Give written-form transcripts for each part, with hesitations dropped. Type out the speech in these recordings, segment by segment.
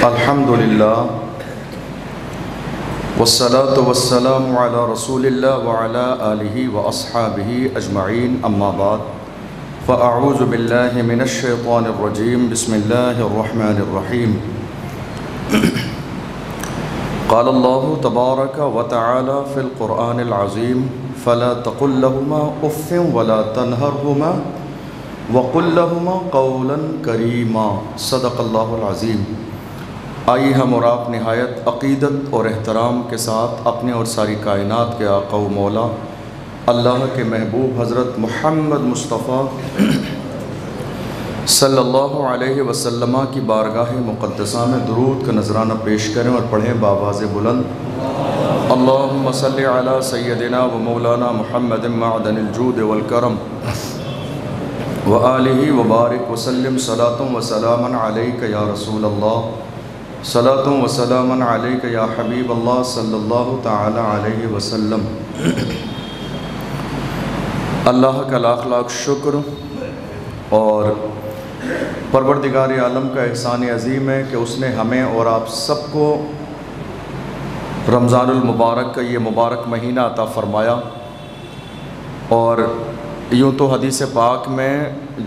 الحمدللہ والصلاة والسلام علی رسول اللہ وعلی آلہ واصحابہ اجمعین اما بعد فاعوذ باللہ من الشیطان الرجیم بسم اللہ الرحمن الرحیم قال اللہ تبارک وتعالی فی القرآن العظیم فلا تقل لهما اف ولا تنہرهما وقل لهما قولا کریما صدق اللہ العظیم۔ آئیے ہم اور آپ نہایت عقیدت اور احترام کے ساتھ اپنے اور ساری کائنات کے آقا و مولا اللہ کے محبوب حضرت محمد مصطفیٰ صلی اللہ علیہ وسلم کی بارگاہ مقدسہ میں درود کا نذرانہ پیش کریں اور پڑھیں بآواز بلند اللہم صلی علی سیدنا و مولانا محمد معدن الجود والکرم وآلہ وبارک وسلم صلاۃ و سلاما علیک یا رسول اللہ صلاۃ و سلام علیک یا حبیب اللہ صلی اللہ تعالی علیہ وسلم۔ اللہ کا لاکھ لاکھ شکر اور پروردگار عالم کا احسان عظیم ہے کہ اس نے ہمیں اور آپ سب کو رمضان المبارک کا یہ مبارک مہینہ عطا فرمایا، اور یوں تو حدیث پاک میں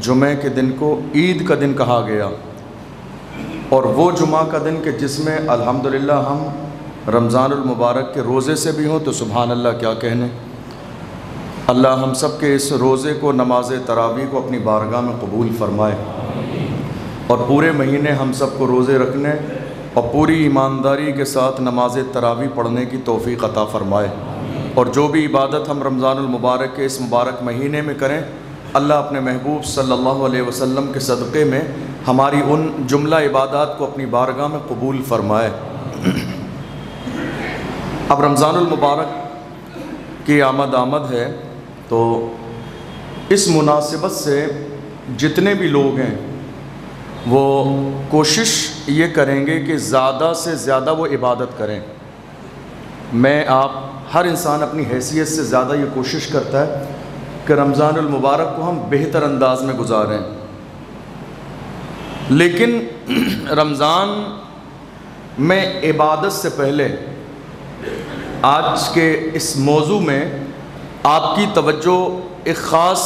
جمعہ کے دن کو عید کا دن کہا گیا، اور وہ جمعہ کا دن کہ جس میں الحمدللہ ہم رمضان المبارک کے روزے سے بھی ہوں تو سبحان اللہ کیا کہنے۔ اللہ ہم سب کے اس روزے کو نماز تراویح کو اپنی بارگاہ میں قبول فرمائے، اور پورے مہینے ہم سب کو روزے رکھنے اور پوری ایمانداری کے ساتھ نماز تراویح پڑھنے کی توفیق عطا فرمائے، اور جو بھی عبادت ہم رمضان المبارک کے اس مبارک مہینے میں کریں اللہ اپنے محبوب صلی اللہ علیہ وسلم کے صدقے میں ہماری ان جملہ عبادات کو اپنی بارگاہ میں قبول فرمائے۔ اب رمضان المبارک کی آمد ہے، تو اس مناسبت سے جتنے بھی لوگ ہیں وہ کوشش یہ کریں گے کہ زیادہ سے زیادہ وہ عبادت کریں۔ میں آپ ہر انسان اپنی حیثیت سے زیادہ یہ کوشش کرتا ہے کہ رمضان المبارک کو ہم بہتر انداز میں گزاریں، لیکن رمضان میں عبادت سے پہلے آج کے اس موضوع میں آپ کی توجہ ایک خاص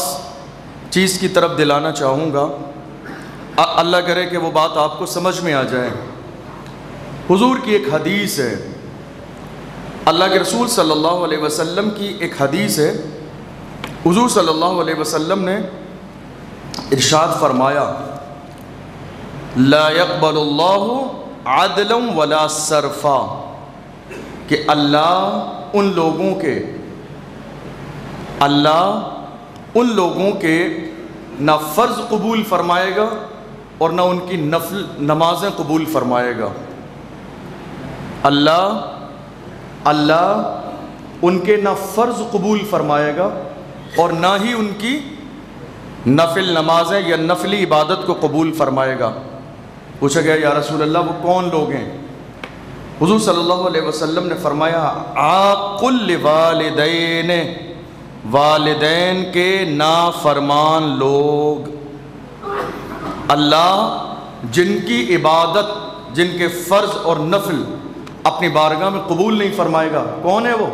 چیز کی طرف دلانا چاہوں گا، اللہ کرے کہ وہ بات آپ کو سمجھ میں آ جائے۔ حضور کی ایک حدیث ہے، اللہ کے رسول صلی اللہ علیہ وسلم کی ایک حدیث ہے۔ حضور صلی اللہ علیہ وسلم نے ارشاد فرمایا لا يقبل اللہ عدلا ولا صرفا، کہ اللہ ان لوگوں کے نہ فرض قبول فرمائے گا اور نہ ان کی نفل نمازیں قبول فرمائے گا۔ اللہ ان کے نہ فرض قبول فرمائے گا اور نہ ہی ان کی نفل نمازیں یا نفلی عبادت کو قبول فرمائے گا۔ پوچھا گیا یا رسول اللہ وہ کون لوگ ہیں؟ حضور صلی اللہ علیہ وسلم نے فرمایا عاق لوالدین، والدین کے نافرمان لوگ۔ اللہ جن کی عبادت، جن کے فرض اور نفل اپنی بارگاہ میں قبول نہیں فرمائے گا، کون ہے وہ؟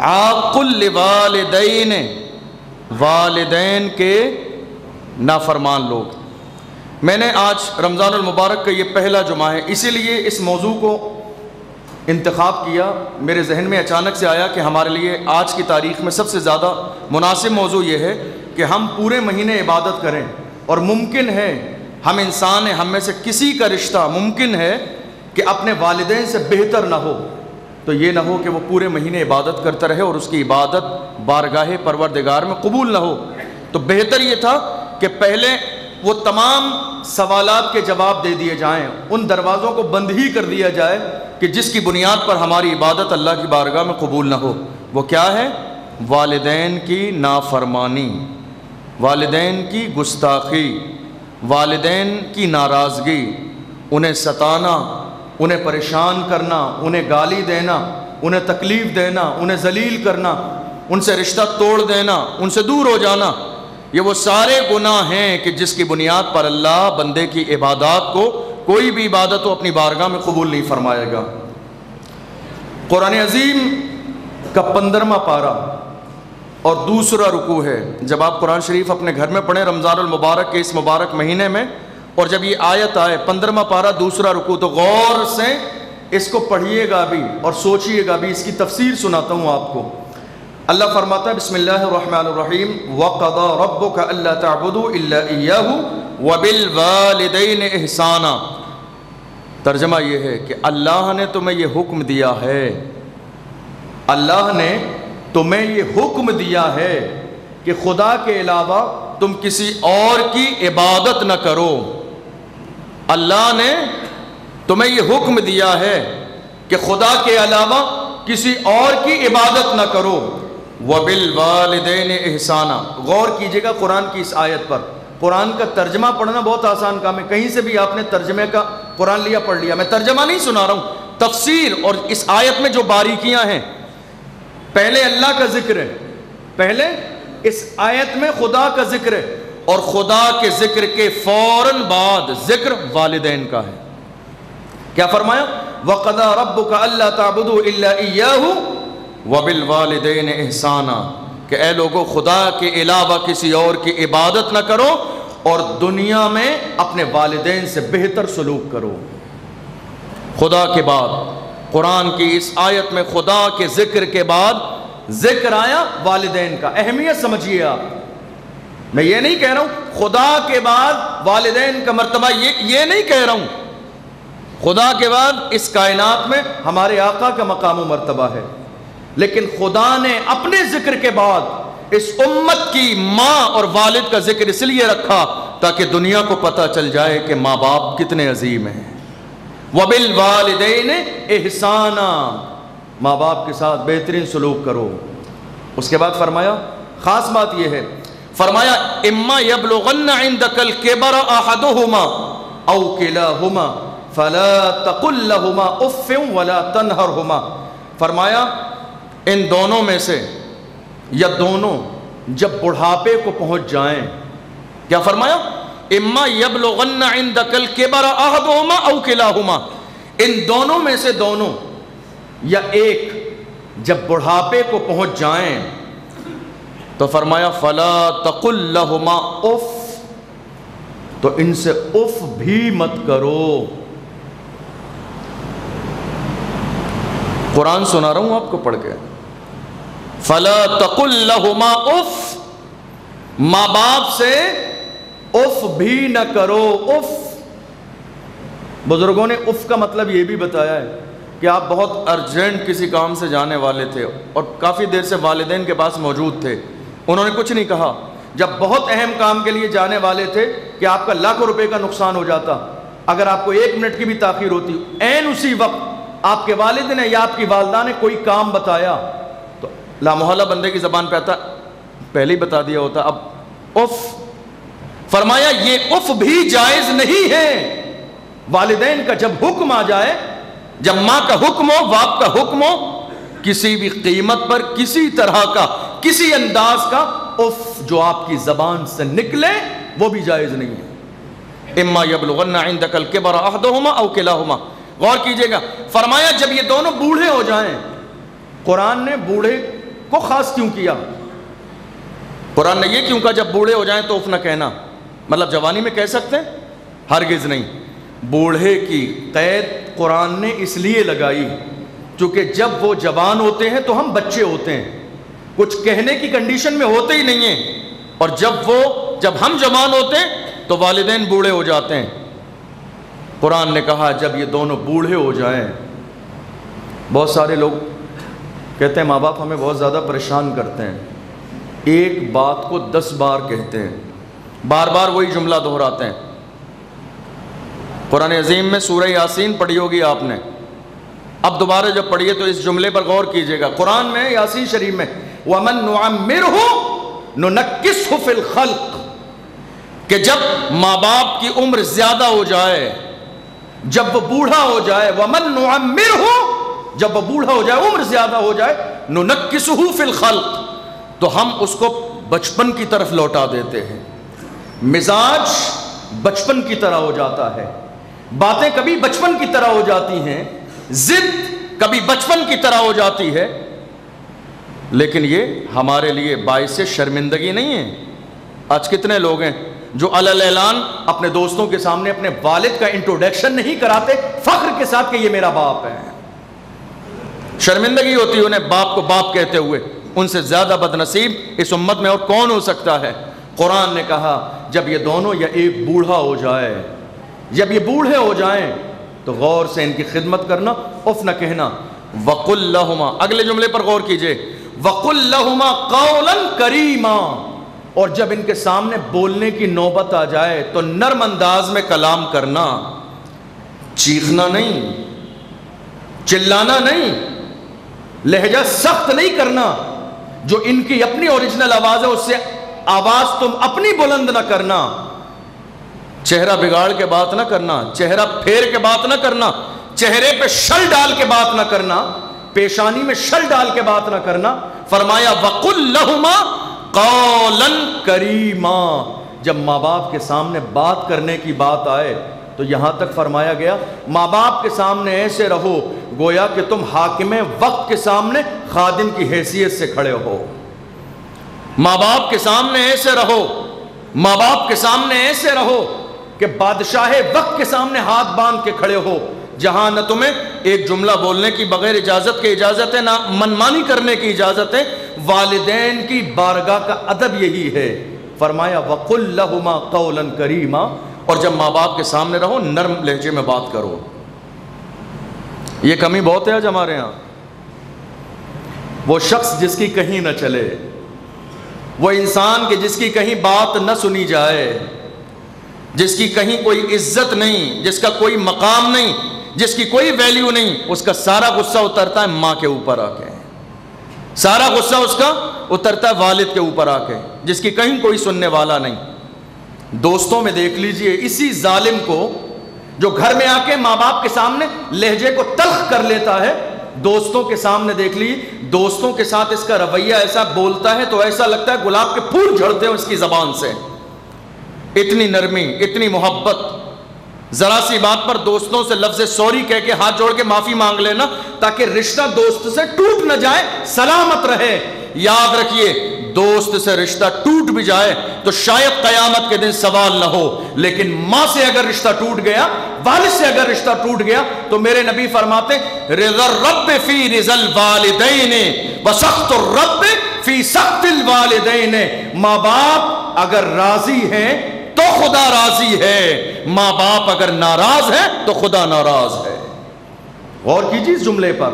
عاق لوالدین، والدین کے نافرمان لوگ۔ میں نے آج رمضان المبارک کا یہ پہلا جمعہ ہے، اسی لیے اس موضوع کو انتخاب کیا۔ میرے ذہن میں اچانک سے آیا کہ ہمارے لیے آج کی تاریخ میں سب سے زیادہ مناسب موضوع یہ ہے کہ ہم پورے مہینے عبادت کریں، اور ممکن ہے ہم انسان ہیں، ہم میں سے کسی کا رشتہ ممکن ہے کہ اپنے والدین سے بہتر نہ ہو، تو یہ نہ ہو کہ وہ پورے مہینے عبادت کرتا رہے اور اس کی عبادت بارگاہ پروردگار میں قبول نہ ہو۔ تو بہتر یہ تھا کہ پہلے وہ تمام سوالات کے جواب دے دیے جائیں، ان دروازوں کو بند ہی کر دیا جائے کہ جس کی بنیاد پر ہماری عبادت اللہ کی بارگاہ میں قبول نہ ہو۔ وہ کیا ہے؟ والدین کی نافرمانی، والدین کی گستاخی، والدین کی ناراضگی، انہیں ستانا، انہیں پریشان کرنا، انہیں گالی دینا، انہیں تکلیف دینا، انہیں ذلیل کرنا، ان سے رشتہ توڑ دینا، ان سے دور ہو جانا، یہ وہ سارے گناہ ہیں کہ جس کی بنیاد پر اللہ بندے کی عبادات کو کوئی بھی عبادت ہو اپنی بارگاہ میں قبول نہیں فرمائے گا۔ قرآن عظیم کا 15واں پارہ اور دوسرا رکوع ہے۔ جب آپ قرآن شریف اپنے گھر میں پڑھیں رمضان المبارک کے اس مبارک مہینے میں، اور جب یہ آیت آئے 15واں پارہ دوسرا رکوع، تو غور سے اس کو پڑھیے گا بھی اور سوچئے گا بھی۔ اس کی تفسیر سناتا ہوں آپ کو۔ اللہ فرماتا ہے بسم اللہ الرحمن الرحیم وَقَضَى رَبُّكَ أَلَّا تَعْبُدُوا إِلَّا إِيَّاهُ وَبِالْوَالِدَيْنِ إِحْسَانًا۔ ترجمہ یہ ہے کہ اللہ نے تمہیں یہ حکم دیا ہے، اللہ نے تمہیں یہ حکم دیا ہے کہ خدا کے علاوہ تم کسی اور کی عبادت نہ کرو۔ اللہ نے تمہیں یہ حکم دیا ہے کہ خدا کے علاوہ کسی اور کی عبادت نہ کرو۔ وَبِالْوَالِدَيْنِ إِحْسَانًا۔ غور کیجئے گا قرآن کی اس آیت پر۔ قرآن کا ترجمہ پڑھنا بہت آسان کام ہے، کہیں سے بھی آپ نے ترجمے کا قرآن لیا پڑھ لیا۔ میں ترجمہ نہیں سنا رہا ہوں، تفسیر اور اس آیت میں جو باریکیاں ہیں۔ پہلے اللہ کا ذکر ہے، پہلے اس آیت میں خدا کا ذکر ہے، اور خدا کے ذکر کے فوراً بعد ذکر والدین کا ہے۔ کیا فرمایا؟ وَقَضَى رَبُّكَ أَلَّا تَعْبُدُوا إِلَّا إِيَّاهُ وَبِالْوَالِدَيْنِ إِحْسَانًا، کہ اے لوگو خدا کے علاوہ کسی اور کی عبادت نہ کرو اور دنیا میں اپنے والدین سے بہتر سلوک کرو۔ خدا کے بعد قرآن کی اس آیت میں خدا کے ذکر کے بعد ذکر آیا والدین کا۔ اہمیت سمجھیے آپ، میں یہ نہیں کہہ رہا ہوں خدا کے بعد والدین کا مرتبہ، یہ نہیں کہہ رہا ہوں۔ خدا کے بعد اس کائنات میں ہمارے آقا کا مقام و مرتبہ ہے، لیکن خدا نے اپنے ذکر کے بعد اس امت کی ماں اور والد کا ذکر اس لیے رکھا تاکہ دنیا کو پتہ چل جائے کہ ماں باپ کتنے عظیم ہیں۔ وَبِالْوَالِدَيْنِ إِحْسَانًا، ماں باپ کے ساتھ بہترین سلوک کرو۔ اس کے بعد فرمایا خاص بات یہ ہے، فرمایا اِمَّا يَبْلُغَنَّ عِنْدَكَ الْكِبَرَ أَحَدُهُمَا أَوْ كِلَاهُمَا فَلَا تَقُلْ لَهُمَا أُفٍّ وَلَا تَنْهَرْهُمَا۔ فرمایا ان دونوں میں سے یا دونوں جب بڑھاپے کو پہنچ جائیں، کیا فرمایا؟ اما یبلغن عندک الکبر احدهما او کلاهما، ان دونوں میں سے دونوں یا ایک جب بڑھاپے کو پہنچ جائیں تو فرمایا فلا تقل لهما اف، تو ان سے اف بھی مت کرو۔ قرآن سنا رہا ہوں آپ کو پڑھ کے، فلا تقل لهما اف، ماں باپ سے اف بھی نہ کرو۔ اف، بزرگوں نے اف کا مطلب یہ بھی بتایا ہے کہ آپ بہت ارجنٹ کسی کام سے جانے والے تھے اور کافی دیر سے والدین کے پاس موجود تھے، انہوں نے کچھ نہیں کہا۔ جب بہت اہم کام کے لیے جانے والے تھے کہ آپ کا لاکھوں روپے کا نقصان ہو جاتا، اگر آپ کو 1 منٹ کی بھی تاخیر ہوتی، عین اسی وقت آپ کے والد نے یا آپ کی والدہ نے کوئی کام بتایا تو لامحالہ بندے کی زبان پہ آتا پہلے ہی بتا دیا ہوتا، اب اف۔ فرمایا یہ اف بھی جائز نہیں ہے۔ والدین کا جب حکم آ جائے، جب ماں کا حکم ہو، باپ کا حکم ہو، کسی بھی قیمت پر کسی طرح کا کسی انداز کا اف جو آپ کی زبان سے نکلے وہ بھی جائز نہیں ہے۔ اما یبلغن عندک الکبر احدهما او کلاهما، غور کیجئے گا، فرمایا جب یہ دونوں بوڑھے ہو جائیں، قرآن نے بوڑھے کو خاص کیوں کیا؟ قرآن نے یہ کیوں کہا جب بوڑھے ہو جائیں تو اف نہ کہنا؟ مطلب جوانی میں کہہ سکتے ہیں؟ ہرگز نہیں۔ بوڑھے کی قید قرآن نے اس لیے لگائی چونکہ جب وہ جوان ہوتے ہیں تو ہم بچے ہوتے ہیں، کچھ کہنے کی کنڈیشن میں ہوتے ہی نہیں ہیں، اور جب ہم جوان ہوتے ہیں تو والدین بوڑھے ہو جاتے ہیں۔ قرآن نے کہا جب یہ دونوں بوڑھے ہو جائیں، بہت سارے لوگ کہتے ہیں ماں باپ ہمیں بہت زیادہ پریشان کرتے ہیں، ایک بات کو 10 بار کہتے ہیں، بار بار وہی جملہ دہراتے ہیں۔ قرآن عظیم میں سورہ یاسین پڑھی ہوگی آپ نے، اب دوبارہ جب پڑھیے تو اس جملے پر غور کیجئے گا۔ قرآن میں یاسین شریف میں وَمَن نُعَمِّرْهُ نُنَكِّسْهُ فِي الْخَلْقِ، کہ جب ماں باپ کی عمر زیادہ ہو جائے، جب وہ بوڑھا ہو جائے، وَمَن نُعَمِّرْهُ، جب وہ بوڑھا ہو جائے، عمر زیادہ ہو جائے، نُنَكِّسُهُ فِي الْخَلْقِ، تو ہم اس کو بچپن کی طرف لوٹا دیتے ہیں، مزاج بچپن کی طرح ہو جاتا ہے، باتیں کبھی بچپن کی طرح ہو جاتی ہیں، ضد کبھی بچپن کی طرح ہو جاتی ہے، لیکن یہ ہمارے لیے باعث شرمندگی نہیں ہے۔ آج کتنے لوگ ہیں جو علی اعلان اپنے دوستوں کے سامنے اپنے والد کا انٹروڈکشن نہیں کراتے فخر کے ساتھ کہ یہ میرا باپ ہے، شرمندگی ہوتی ہے انہیں باپ کو باپ کہتے ہوئے۔ ان سے زیادہ بد نصیب اس امت میں اور کون ہو سکتا ہے؟ قرآن نے کہا جب یہ دونوں یا ایک بوڑھا ہو جائے، جب یہ بوڑھے ہو جائیں تو غور سے ان کی خدمت کرنا، اف نہ کہنا۔ وَقُلْ لَهُمَا، اگلے جملے پر غور کیجئے، وَقُلْ لَهُمَا قَوْلًا كَرِيمًا، اور جب ان کے سامنے بولنے کی نوبت آ جائے تو نرم انداز میں کلام کرنا، چیخنا نہیں، چلانا نہیں، لہجہ سخت نہیں کرنا، جو ان کی اپنی اوریجنل آواز ہے اس سے آواز تم اپنی بلند نہ کرنا، چہرہ بگاڑ کے بات نہ کرنا، چہرہ پھیر کے بات نہ کرنا، چہرے پہ شل ڈال کے بات نہ کرنا، پیشانی میں شل ڈال کے بات نہ کرنا۔ فرمایا وَقُلْ لَهُمَا قَوْلًا كَرِيمًا، جب ماں باپ کے سامنے بات کرنے کی بات آئے تو یہاں تک فرمایا گیا ماں باپ کے سامنے ایسے رہو گویا کہ تم حاکم وقت کے سامنے خادم کی حیثیت سے کھڑے ہو۔ ماں باپ کے سامنے ایسے رہو، ماں باپ کے سامنے ایسے رہو کہ بادشاہ وقت کے سامنے ہاتھ باندھ کے کھڑے ہو، جہاں نہ تمہیں ایک جملہ بولنے کی بغیر اجازت کی اجازت ہے، نہ منمانی کرنے کی اجازت ہے۔ والدین کی بارگاہ کا ادب یہی ہے۔ فرمایا وَقُلْ لَهُمَا قَوْلًا كَرِيمًا، اور جب ماں باپ کے سامنے رہو نرم لہجے میں بات کرو۔ یہ کمی بہت ہے آج ہمارے ہاں، وہ شخص جس کی کہیں نہ چلے، وہ انسان کہ جس کی کہیں بات نہ سنی جائے، جس کی کہیں کوئی عزت نہیں، جس کا کوئی مقام نہیں، جس کی کوئی ویلیو نہیں، اس کا سارا غصہ اترتا ہے ماں کے اوپر آ کے، سارا غصہ اس کا اترتا ہے والد کے اوپر آ کے، جس کی کہیں کوئی سننے والا نہیں۔ دوستوں میں دیکھ لیجئے اسی ظالم کو جو گھر میں آ کے ماں باپ کے سامنے لہجے کو تلخ کر لیتا ہے، دوستوں کے سامنے دیکھ لیجئے دوستوں کے ساتھ اس کا رویہ ایسا بولتا ہے تو ایسا لگتا ہے گلاب کے پھول جھڑتے ہیں اس کی زبان سے، اتنی نرمی، اتنی محبت۔ ذرا سی بات پر دوستوں سے لفظ سوری کہہ کے ہاتھ جوڑ کے معافی مانگ لینا تاکہ رشتہ دوست سے ٹوٹ نہ جائے، سلامت رہے۔ یاد رکھیے دوست سے رشتہ ٹوٹ بھی جائے تو شاید قیامت کے دن سوال نہ ہو، لیکن ماں سے اگر رشتہ ٹوٹ گیا، والد سے اگر رشتہ ٹوٹ گیا تو میرے نبی فرماتے رضا الرب فی رضا الوالدین وسخط الرب فی سخط الوالدین، ماں باپ اگر راضی ہیں تو خدا راضی ہے، ماں باپ اگر ناراض ہیں تو خدا ناراض ہے۔ غور کیجیے اس جملے پر۔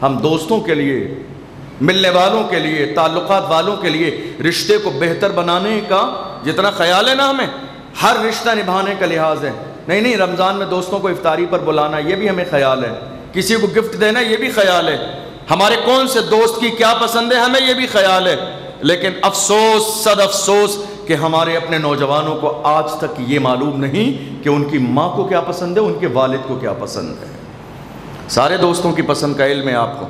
ہم دوستوں کے لیے، ملنے والوں کے لیے، تعلقات والوں کے لیے رشتے کو بہتر بنانے کا جتنا خیال ہے نا، ہمیں ہر رشتہ نبھانے کا لحاظ ہے۔ نہیں رمضان میں دوستوں کو افطاری پر بلانا یہ بھی ہمیں خیال ہے، کسی کو گفٹ دینا یہ بھی خیال ہے، ہمارے کون سے دوست کی کیا پسند ہے ہمیں یہ بھی خیال ہے۔ لیکن افسوس، صد افسوس کہ ہمارے اپنے نوجوانوں کو آج تک یہ معلوم نہیں کہ ان کی ماں کو کیا پسند ہے، ان کے والد کو کیا پسند ہے۔ سارے دوستوں کی پسند کا علم ہے آپ کو،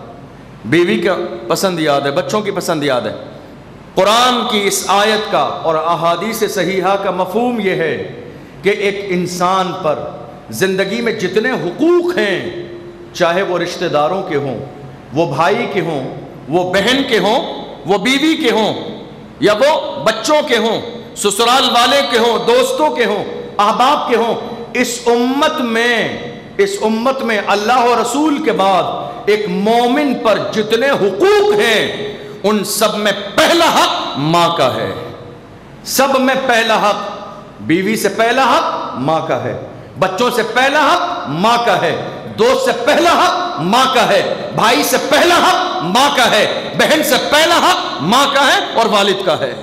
بیوی کا پسند یاد ہے، بچوں کی پسند یاد ہے۔ قرآن کی اس آیت کا اور احادیث صحیحہ کا مفہوم یہ ہے کہ ایک انسان پر زندگی میں جتنے حقوق ہیں، چاہے وہ رشتہ داروں کے ہوں، وہ بھائی کے ہوں، وہ بہن کے ہوں، وہ بیوی کے ہوں، یا وہ بچوں کے ہوں، سسرال والے کے ہوں، دوستوں کے ہوں، احباب کے ہوں، اس امت میں اللہ و رسول کے بعد ایک مومن پر جتنے حقوق ہیں ان سب میں پہلا حق ماں کا ہے۔ سب میں پہلا حق، بیوی سے پہلا حق ماں کا ہے، بچوں سے پہلا حق ماں کا ہے، دوست سے پہلا حق ماں کا ہے، بھائی سے پہلا حق ماں کا ہے، بہن سے پہلا حق ماں کا ہے اور والد کا ہے۔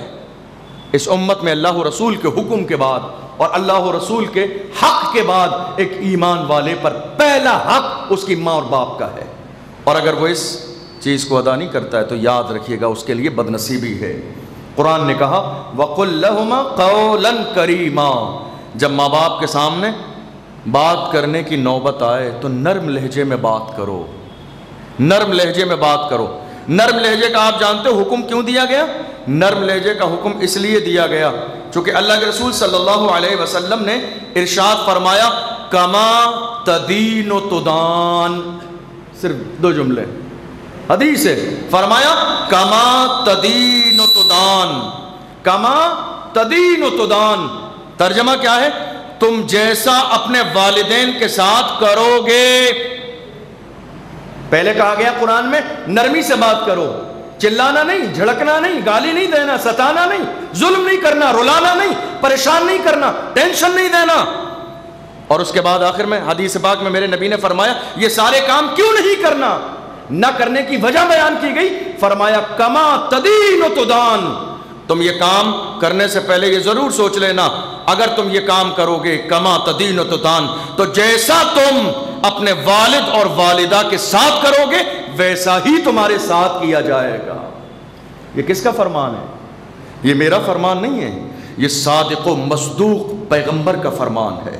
اس امت میں اللہ و رسول کے حکم کے بعد اور اللہ و رسول کے حق کے بعد ایک ایمان والے پر پہلا حق اس کی ماں اور باپ کا ہے، اور اگر وہ اس چیز کو ادا نہیں کرتا ہے تو یاد رکھیے گا اس کے لیے بدنصیبی ہے۔ قرآن نے کہا وَقُلْ لَهُمَا قَوْلًا كَرِيمًا، جب ماں باپ کے سامنے بات کرنے کی نوبت آئے تو نرم لہجے میں بات کرو، نرم لہجے میں بات کرو۔ نرم لہجے کا آپ جانتے ہو حکم کیوں دیا گیا؟ نرم لہجے کا حکم اس لیے دیا گیا چونکہ اللہ کے رسول صلی اللہ علیہ وسلم نے ارشاد فرمایا کما تدین و تدان، صرف 2 جملے حدیث ہے، فرمایا کما تدین و تدان، کما تدین و تدان، ترجمہ کیا ہے؟ تم جیسا اپنے والدین کے ساتھ کرو گے. پہلے کہا گیا قرآن میں نرمی سے بات کرو، چلانا نہیں، جھڑکنا نہیں، گالی نہیں دینا، ستانا نہیں، ظلم نہیں کرنا، رلانا نہیں، پریشان نہیں کرنا، ٹینشن نہیں دینا. اور اس کے بعد آخر میں حدیث پاک میں میرے نبی نے فرمایا یہ سارے کام کیوں نہیں کرنا، نہ کرنے کی وجہ بیان کی گئی، فرمایا کما تدین و تدان، تم یہ کام کرنے سے پہلے یہ ضرور سوچ لینا اگر تم یہ کام کرو گے کما تدین و تدان تو جیسا تم اپنے والد اور والدہ کے ساتھ کرو گے ویسا ہی تمہارے ساتھ کیا جائے گا. یہ کس کا فرمان ہے؟ یہ میرا فرمان نہیں ہے، یہ صادق و مصدوق پیغمبر کا فرمان ہے.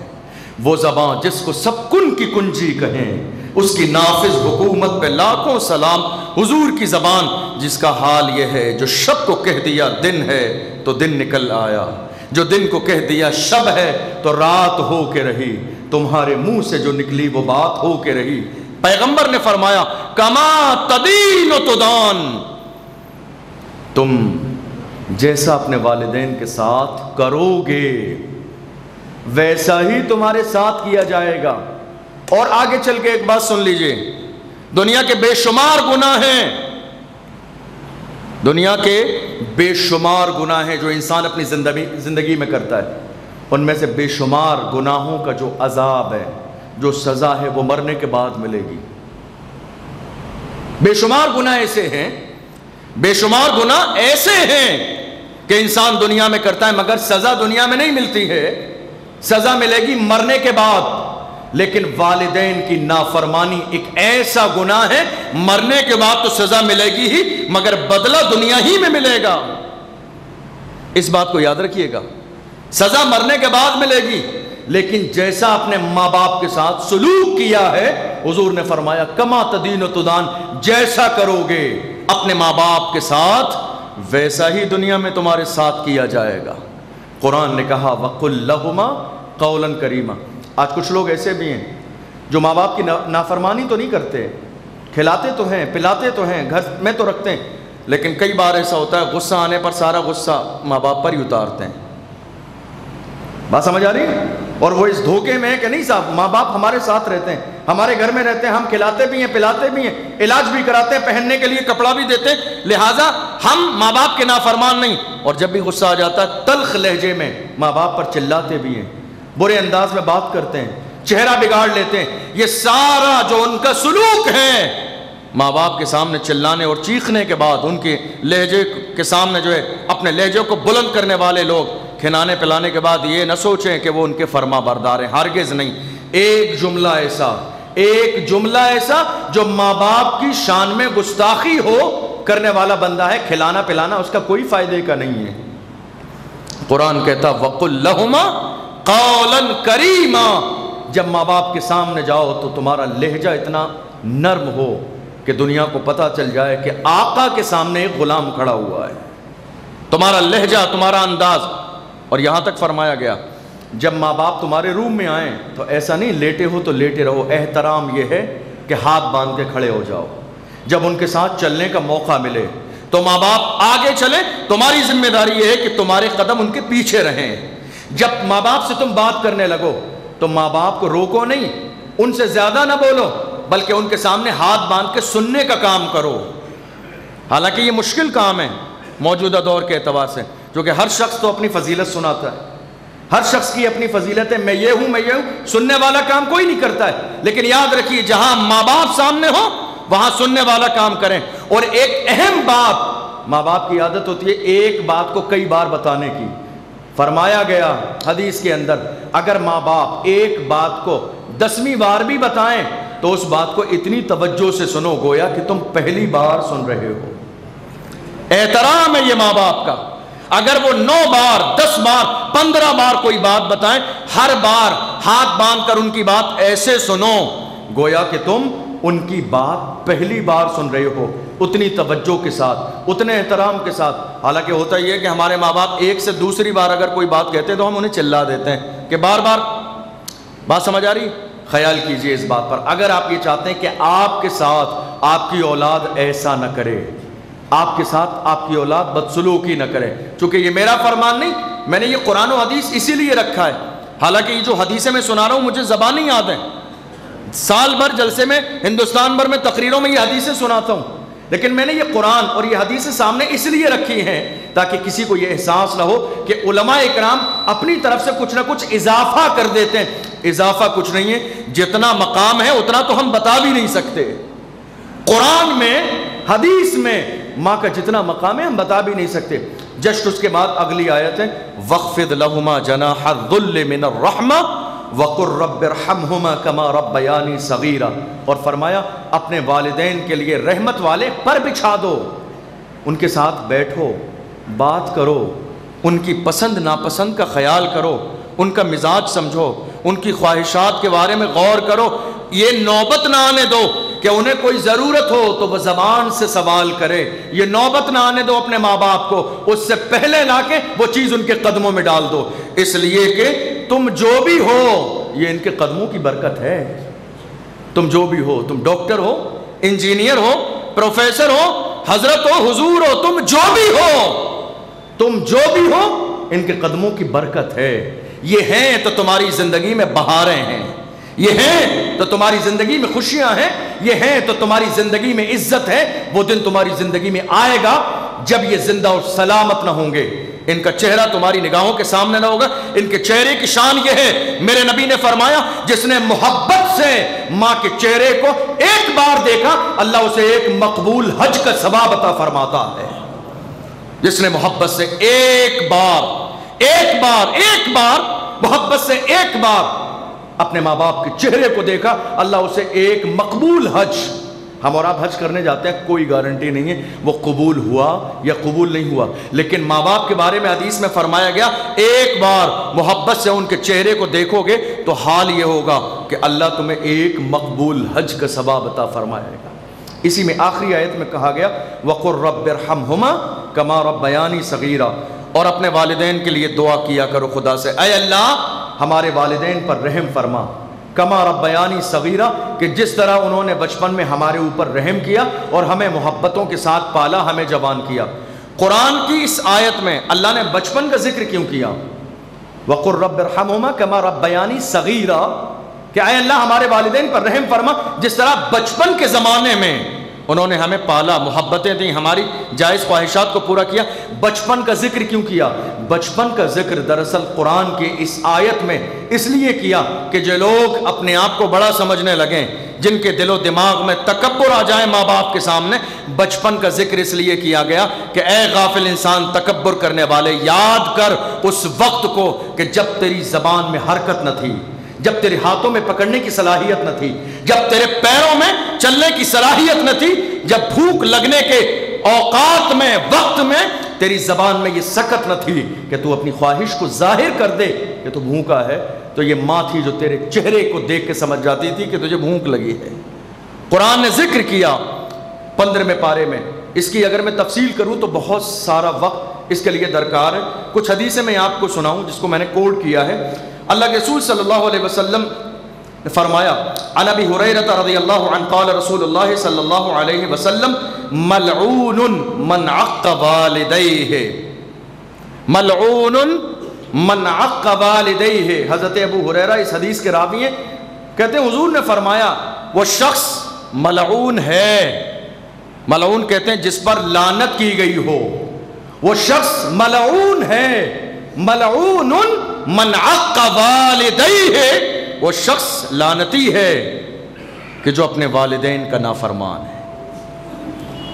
وہ زبان جس کو سب کن کی کنجی کہیں، اس کی نافذ حکومت پہ لاکھوں سلام. حضور کی زبان جس کا حال یہ ہے جو شب کو کہہ دیا دن ہے تو دن نکل آیا، جو دن کو کہہ دیا شب ہے تو رات ہو کے رہی، تمہارے منہ سے جو نکلی وہ بات ہو کے رہی. پیغمبر نے فرمایا کما تدین و تدان، تم جیسا اپنے والدین کے ساتھ کرو گے ویسا ہی تمہارے ساتھ کیا جائے گا. اور آگے چل کے ایک بات سن لیجئے، دنیا کے بے شمار گناہ ہیں، دنیا کے بے شمار گناہ ہیں جو انسان اپنی زندگی میں کرتا ہے. ان میں سے بے شمار گناہوں کا جو عذاب ہے، جو سزا ہے وہ مرنے کے بعد ملے گی. بے شمار گناہ ایسے ہیں، بے شمار گناہ ایسے ہیں کہ انسان دنیا میں کرتا ہے مگر سزا دنیا میں نہیں ملتی ہے، سزا ملے گی مرنے کے بعد. لیکن والدین کی نافرمانی ایک ایسا گناہ ہے مرنے کے بعد تو سزا ملے گی ہی مگر بدلہ دنیا ہی میں ملے گا. اس بات کو یاد رکھیے گا، سزا مرنے کے بعد ملے گی لیکن جیسا اپنے ماں باپ کے ساتھ سلوک کیا ہے حضور نے فرمایا کما تدین و تدان، جیسا کرو گے اپنے ماں باپ کے ساتھ ویسا ہی دنیا میں تمہارے ساتھ کیا جائے گا. قرآن نے کہا وَقُلْ لَهُمَا قَوْلًا كَرِيمًا. آج کچھ لوگ ایسے بھی ہیں جو ماں باپ کی نافرمانی تو نہیں کرتے، کھلاتے تو ہیں، پلاتے تو ہیں، گھر میں تو رکھتے ہیں، لیکن کئی بار ایسا ہوتا ہے غصہ آنے پر سارا غصہ ماں باپ پر ہی اتارتے ہیں. بات سمجھ آ رہی ہے؟ اور وہ اس دھوکے میں ہے کہ نہیں صاحب ماں باپ ہمارے ساتھ رہتے ہیں، ہمارے گھر میں رہتے ہیں، ہم کھلاتے بھی ہیں، پلاتے بھی ہیں، علاج بھی کراتے ہیں، پہننے کے لیے کپڑا بھی دیتے ہیں، لہٰذا ہم ماں باپ کے نافرمان نہیں. اور جب بھی غصہ آ جاتا ہے تلخ لہجے میں ماں باپ پر چلاتے بھی ہیں، برے انداز میں بات کرتے ہیں، چہرہ بگاڑ لیتے ہیں. یہ سارا جو ان کا سلوک ہے ماں باپ کے سامنے چلانے اور چیخنے کے بعد ان کے لہجے کے سامنے جو ہے اپنے لہجے کو بلند کرنے والے لوگ کھلانے پلانے کے بعد یہ نہ سوچیں کہ وہ ان کے فرما بردار ہیں، ہرگز نہیں. ایک جملہ ایسا جو ماں باپ کی شان میں گستاخی ہو کرنے والا بندہ ہے، کھلانا پلانا اس کا کوئی فائدے کا نہیں ہے. قرآن کہتا وَقُلْ لَهُمَا قَوْلًا كَرِيمًا، جب ماں باپ کے سامنے جاؤ تو تمہارا لہجہ اتنا نرم ہو کہ دنیا کو پتہ چل جائے کہ آقا کے سامنے ایک غلام کھڑا ہوا ہے. تمہارا لہجہ، تمہارا انداز. اور یہاں تک فرمایا گیا جب ماں باپ تمہارے روم میں آئیں تو ایسا نہیں لیٹے ہو تو لیٹے رہو، احترام یہ ہے کہ ہاتھ باندھ کے کھڑے ہو جاؤ. جب ان کے ساتھ چلنے کا موقع ملے تو ماں باپ آگے چلے، تمہاری ذمہ داری یہ ہے کہ تمہارے قدم ان کے پیچھے رہیں. جب ماں باپ سے تم بات کرنے لگو تو ماں باپ کو روکو نہیں، ان سے زیادہ نہ بولو بلکہ ان کے سامنے ہاتھ باندھ کے سننے کا کام کرو. حالانکہ یہ مشکل کام ہے موجودہ دور کے اعتبار سے، کیونکہ ہر شخص تو اپنی فضیلت سناتا ہے، ہر شخص کی اپنی فضیلت ہے، میں یہ ہوں، سننے والا کام کوئی نہیں کرتا ہے. لیکن یاد رکھیے جہاں ماں باپ سامنے ہو وہاں سننے والا کام کریں. اور ایک اہم بات، ماں باپ کی عادت ہوتی ہے ایک بات کو کئی بار بتانے کی. فرمایا گیا حدیث کے اندر اگر ماں باپ ایک بات کو 10ویں بار بھی بتائیں تو اس بات کو اتنی توجہ سے سنو گویا کہ تم پہلی بار سن رہے ہو. احترام ہے یہ ماں باپ کا. اگر وہ 9 بار 10 بار 15 بار کوئی بات بتائیں، ہر بار ہاتھ باندھ کر ان کی بات ایسے سنو گویا کہ تم ان کی بات پہلی بار سن رہے ہو، اتنی توجہ کے ساتھ، اتنے احترام کے ساتھ. حالانکہ ہوتا یہ ہے کہ ہمارے ماں باپ ایک سے دوسری بار اگر کوئی بات کہتے ہیں تو ہم انہیں چلا دیتے ہیں کہ بار بار بات سمجھ آ رہی؟ خیال کیجئے اس بات پر، اگر آپ یہ چاہتے ہیں کہ آپ کے ساتھ آپ کی اولاد ایسا نہ کرے، آپ کے ساتھ آپ کی اولاد بدسلوکی نہ کرے، چونکہ یہ میرا فرمان نہیں، میں نے یہ قرآن و حدیث اسی لیے رکھا ہے، حالانکہ یہ جو حدیثیں میں سنا رہا ہوں مجھے زبان نہیں یاد ہے، سال بھر جلسے میں ہندوستان بھر میں تقریروں میں یہ حدیثیں سناتا ہوں، لیکن میں نے یہ قرآن اور یہ حدیثیں سامنے اس لیے رکھی ہیں تاکہ کسی کو یہ احساس نہ ہو کہ علماء اکرام اپنی طرف سے کچھ نہ کچھ اضافہ کر دیتے ہیں۔ اضافہ کچھ نہیں ہے، جتنا مقام ہے اتنا تو ہم بتا بھی نہیں سکتے، قرآن میں حدیث میں ماں کا جتنا مقام ہے ہم بتا بھی نہیں سکتے۔ جسٹ اس کے بعد اگلی آیت ہے وَخْفِضْ لَهُمَا جَنَاحَ الذُّلِّ مِنَ الرَّحْمَةِ وَقُلْ رَبِّ ارْحَمْهُمَا كَمَا رَبَّيَانِي صَغِيرًا، اور فرمایا اپنے والدین کے لیے رحمت والے پر بچھا دو، ان کے ساتھ بیٹھو، بات کرو، ان کی پسند ناپسند کا خیال کرو، ان کا مزاج سمجھو، ان کی خواہشات کے بارے میں غور کرو، یہ نوبت نہ آنے دو کہ انہیں کوئی ضرورت ہو تو وہ زبان سے سوال کرے، یہ نوبت نہ آنے دو اپنے ماں باپ کو، اس سے پہلے لا کے وہ چیز ان کے قدموں میں ڈال دو، اس لیے کہ تم جو بھی ہو یہ ان کے قدموں کی برکت ہے، تم جو بھی ہو، تم ڈاکٹر ہو، انجینئر ہو، پروفیسر ہو، حضرت ہو، حضور ہو، تم جو بھی ہو ان کے قدموں کی برکت ہے، یہ ہیں تو تمہاری زندگی میں بہاریں ہیں، یہ ہیں تو تمہاری زندگی میں خوشیاں ہیں، یہ ہیں تو تمہاری زندگی میں عزت ہے، وہ دن تمہاری زندگی میں آئے گا جب یہ زندہ اور سلامت نہ ہوں گے، ان کا چہرہ تمہاری نگاہوں کے سامنے نہ ہوگا، ان کے چہرے کی شان یہ ہے، میرے نبی نے فرمایا جس نے محبت سے ماں کے چہرے کو ایک بار دیکھا اللہ اسے ایک مقبول حج کا ثواب عطا فرماتا ہے، جس نے محبت سے ایک بار محبت سے ایک بار اپنے ماں باپ کے چہرے کو دیکھا اللہ اسے ایک مقبول حج، ہم اور آپ حج کرنے جاتے ہیں کوئی گارنٹی نہیں ہے وہ قبول ہوا یا قبول نہیں ہوا، لیکن ماں باپ کے بارے میں حدیث میں فرمایا گیا ایک بار محبت سے ان کے چہرے کو دیکھو گے تو حال یہ ہوگا کہ اللہ تمہیں ایک مقبول حج کا ثواب عطا فرمائے گا۔ اسی میں آخری آیت میں کہا گیا وَقُلْ رَبِّ ارْحَمْهُمَا كَمَا رَبَّيَانِي صَغِيرًا، اور اپنے والدین کے لیے دعا کیا کرو خدا سے، اے اللہ ہمارے والدین پر رحم فرما، کما ربیانی صغیرہ، کہ جس طرح انہوں نے بچپن میں ہمارے اوپر رحم کیا اور ہمیں محبتوں کے ساتھ پالا، ہمیں جوان کیا۔ قرآن کی اس آیت میں اللہ نے بچپن کا ذکر کیوں کیا؟ وَقُلْ رَبِّ ارْحَمْهُمَا كَمَا رَبَّيَانِي صَغِيرًا، کہ اے اللہ ہمارے والدین پر رحم فرما جس طرح بچپن کے زمانے میں انہوں نے ہمیں پالا، محبتیں دیں، ہماری جائز خواہشات کو پورا کیا۔ بچپن کا ذکر کیوں کیا؟ بچپن کا ذکر دراصل قرآن کی اس آیت میں اس لیے کیا کہ جو لوگ اپنے آپ کو بڑا سمجھنے لگیں، جن کے دل و دماغ میں تکبر آ جائے ماں باپ کے سامنے، بچپن کا ذکر اس لیے کیا گیا کہ اے غافل انسان، تکبر کرنے والے، یاد کر اس وقت کو کہ جب تیری زبان میں حرکت نہ تھی، جب تیرے ہاتھوں میں پکڑنے کی صلاحیت نہ تھی، جب تیرے پیروں میں چلنے کی صلاحیت نہ تھی، جب بھوک لگنے کے اوقات میں، وقت میں تیری زبان میں یہ سکت نہ تھی کہ تو اپنی خواہش کو ظاہر کر دے کہ تو بھوکا ہے، تو یہ ماں تھی جو تیرے چہرے کو دیکھ کے سمجھ جاتی تھی کہ تجھے بھوک لگی ہے۔ قرآن نے ذکر کیا 15ویں پارے میں، اس کی اگر میں تفصیل کروں تو بہت سارا وقت اس کے لیے درکار ہے۔ کچھ حدیثیں میں آپ کو سناؤں جس کو میں نے کوٹ کیا ہے۔ اللہ کے رسول صلی اللہ علیہ وسلم نے فرمایا عن ابی ہریرہ رضی اللہ عنہ قال رسول اللہ صلی اللہ علیہ وسلم ملعون من عق والدیہ، ملعون من عق والدیہ۔ حضرت ابو ہریرہ اس حدیث کے راوی ہیں، کہتے ہیں حضور نے فرمایا وہ شخص ملعون ہے، ملعون کہتے ہیں جس پر لعنت کی گئی ہو، وہ شخص ملعون ہے، ملعون من عق والدیہ، وہ شخص لعنتی ہے کہ جو اپنے والدین کا نافرمان ہے،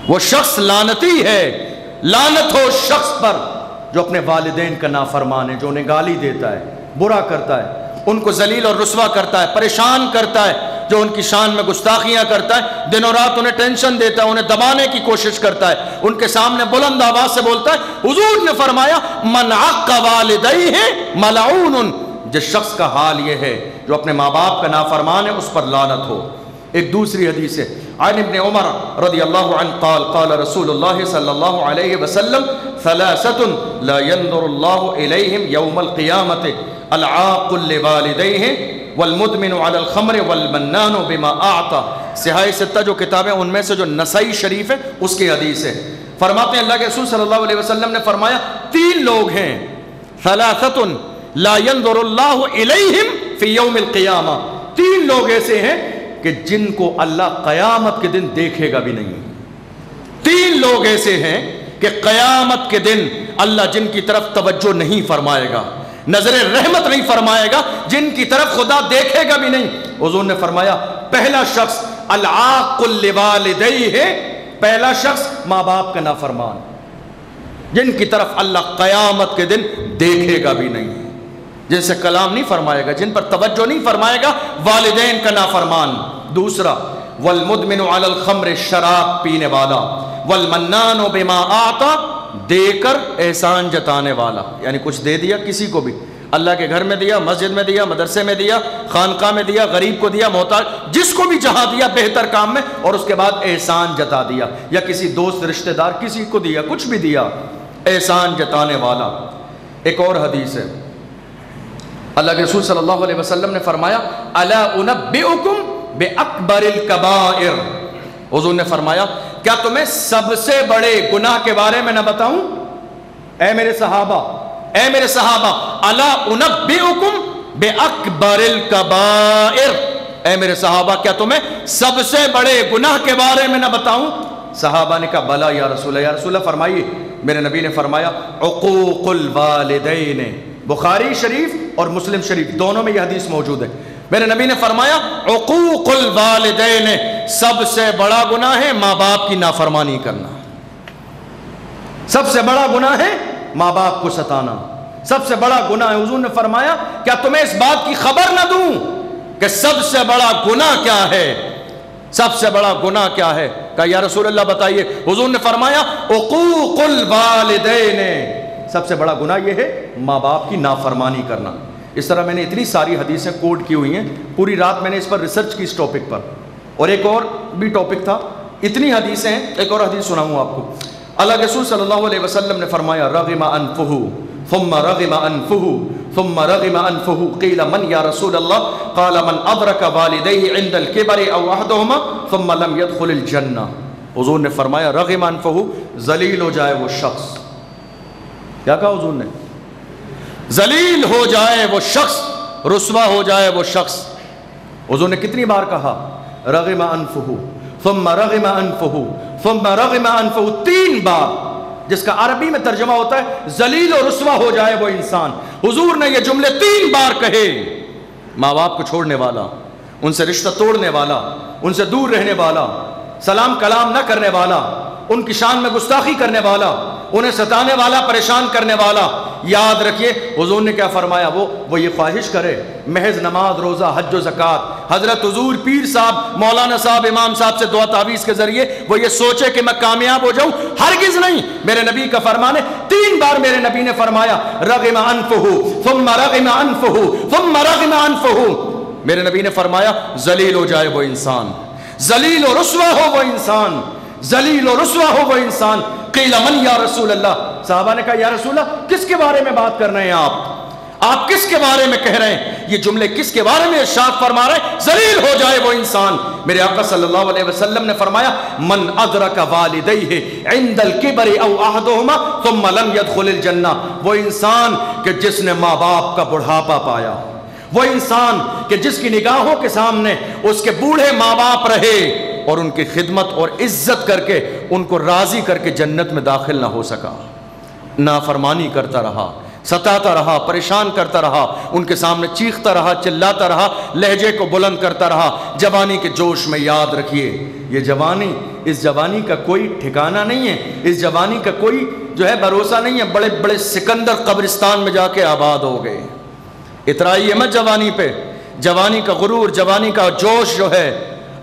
وہ شخص لعنتی ہے، لعنت ہو شخص پر جو اپنے والدین کا نافرمان ہے، جو انہیں گالی دیتا ہے، برا کرتا ہے، ان کو ذلیل اور رسوا کرتا ہے، پریشان کرتا ہے، جو ان کی شان میں گستاخیاں کرتا ہے، دن و رات انہیں ٹینشن دیتا ہے، انہیں دبانے کی کوشش کرتا ہے، ان کے سامنے بلند آواز سے بولتا ہے۔ حضور نے فرمایا من عق والدیہ ملعون، جس شخص کا حال یہ ہے جو اپنے ماں باپ کا نافرمان ہے اس پر لعنت ہو۔ ایک دوسری حدیث ہے عن ابن عمر رضی اللہ عنہ قال قال رسول اللہ صلی اللہ علیہ وسلم ثلاثة لا ينظر اللہ الیہم یوم القیامت العاق لوالدیہ والمدمن علی الخمر والمنان بما اعطى. صحاح ستہ جو کتابیں ان میں سے جو نسائی شریف ہے اس کی حدیث ہے. فرماتے ہیں اللہ کے رسول صلی اللہ علیہ وسلم نے فرمایا 3 لوگ ہیں ثلاثۃ لا ينظر اللہ الیہم فی یوم القیامہ. 3 لوگ ایسے ہیں کہ جن کو اللہ قیامت کے دن دیکھے گا بھی نہیں. 3 لوگ ایسے ہیں کہ قیامت کے دن اللہ جن کی طرف توجہ نہیں فرمائے گا, نظر رحمت نہیں فرمائے گا, جن کی طرف خدا دیکھے گا بھی نہیں. حضور نے فرمایا پہلا شخص العاق لوالدیہ, پہلا شخص ماں باپ کا نافرمان, جن کی طرف اللہ قیامت کے دن دیکھے گا بھی نہیں, جن سے کلام نہیں فرمائے گا, جن پر توجہ نہیں فرمائے گا, والدین کا نافرمان. دوسرا والمدمن علی الخمر, شراب پینے والا, والمنان بما اعطى, دے کر احسان جتانے والا, یعنی کچھ دے دیا کسی کو بھی, اللہ کے گھر میں دیا, مسجد میں دیا, مدرسے میں دیا, خانقاہ میں دیا, غریب کو دیا, محتاج, جس کو بھی جہاں دیا بہتر کام میں, اور اس کے بعد احسان جتا دیا, یا کسی دوست رشتہ دار کسی کو دیا, کچھ بھی دیا, احسان جتانے والا. ایک اور حدیث ہے, اللہ کے رسول صلی اللہ علیہ وسلم نے فرمایا الا انبئکم باکبر الکبائر. حضور نے فرمایا کیا تمہیں سب سے بڑے گناہ کے بارے میں نہ بتاؤں؟ اے میرے صحابہ, اے میرے صحابہ, الا انبئکم باکبر الکبائر, اے میرے صحابہ کیا تمہیں سب سے بڑے گناہ کے بارے میں نہ بتاؤں؟ صحابہ نے کہا بلا یا رسول اللہ, یا رسول اللہ فرمائیے. میرے نبی نے فرمایا عقوق الوالدین. بخاری شریف اور مسلم شریف دونوں میں یہ حدیث موجود ہے. میرے نبی نے فرمایا عقوق الوالدین, سب سے بڑا گناہ ہے ماں باپ کی نافرمانی کرنا. سب سے بڑا گناہ ہے ماں باپ کو ستانا, سب سے بڑا گناہ ہے. حضور نے فرمایا کیا تمہیں اس بات کی خبر نہ دوں کہ سب سے بڑا گناہ کیا ہے؟ سب سے بڑا گناہ کیا ہے؟ کہا یا رسول اللہ بتائیے. حضور نے فرمایا عقوق الوالدین, سب سے بڑا گناہ یہ ہے ماں باپ کی نافرمانی کرنا. اس طرح میں نے اتنی ساری حدیثیں کوٹ کی ہوئی ہیں, پوری رات میں نے اس پر ریسرچ کی اس ٹاپک پر, اور ایک اور بھی ٹاپک تھا, اتنی حدیثیں ہیں. ایک اور حدیث سناؤں آپ کو. اللہ کے رسول صلی اللہ علیہ وسلم نے فرمایا رغم انفہ ثم رغم انفہ ثم رغم انفہ قیل من یا رسول اللہ قال من ادرک والدیہ عند الکبر او احدہما ثم لم يدخل الجنہ. حضور نے فرمایا رغم انفہ, ذلیل ہو جائے وہ شخص. کیا کہا حضور نے؟ ذلیل ہو جائے وہ شخص, رسوا ہو جائے وہ شخص. حضور نے کتنی بار کہا رغم انفہ ثم رغم انفہ ثم رغم انفہ, 3 بار, جس کا عربی میں ترجمہ ہوتا ہے ذلیل و رسوا ہو جائے وہ انسان. حضور نے یہ جملے 3 بار کہے. ماں باپ کو چھوڑنے والا, ان سے رشتہ توڑنے والا, ان سے دور رہنے والا, سلام کلام نہ کرنے والا, ان کی شان میں گستاخی کرنے والا, انہیں ستانے والا, پریشان کرنے والا. یاد رکھیے حضور نے کیا فرمایا, وہ یہ خواہش کرے محض نماز روزہ حج و زکوٰۃ, حضرت حضور پیر صاحب مولانا صاحب امام صاحب سے دعا تعویذ کے ذریعے وہ یہ سوچے کہ میں کامیاب ہو جاؤں, ہرگز نہیں. میرے نبی کا فرمان ہے, 3 بار میرے نبی نے فرمایا رغم انفہ ثم رغم انفہ ثم رغم انفہ. میرے نبی نے فرمایا ذلیل ہو جائے وہ انسان, ذلیل و رسوا ہو وہ انسان, ذلیل و رسوا ہو وہ انسان. قیل من یا رسول اللہ, صحابہ نے کہا یا رسول اللہ کس کے بارے میں بات کر رہے ہیں آپ کس کے بارے میں کہہ رہے ہیں, یہ جملے کس کے بارے میں ارشاد فرما رہے ہیں ذلیل ہو جائے وہ انسان؟ میرے آقا صلی اللہ علیہ وسلم نے فرمایا من ادرک والدیہ عند الکبر او احدہما ثم لم يدخل الجنہ. وہ انسان کہ جس نے ماں باپ کا بڑھاپا پایا, وہ انسان کہ جس کی نگاہوں کے سامنے اس کے بوڑھے ماں باپ رہے اور ان کی خدمت اور عزت کر کے ان کو راضی کر کے جنت میں داخل نہ ہو سکا, نافرمانی کرتا رہا, ستاتا رہا, پریشان کرتا رہا, ان کے سامنے چیختا رہا, چلاتا رہا, لہجے کو بلند کرتا رہا. جوانی کے جوش میں یاد رکھیے یہ جوانی, اس جوانی کا کوئی ٹھکانہ نہیں ہے, اس جوانی کا کوئی جو ہے بھروسہ نہیں ہے. بڑے بڑے سکندر قبرستان میں جا کے آباد ہو گئے. اترائیے مت جوانی پہ. جوانی کا غرور, جوانی کا جوش جو ہے,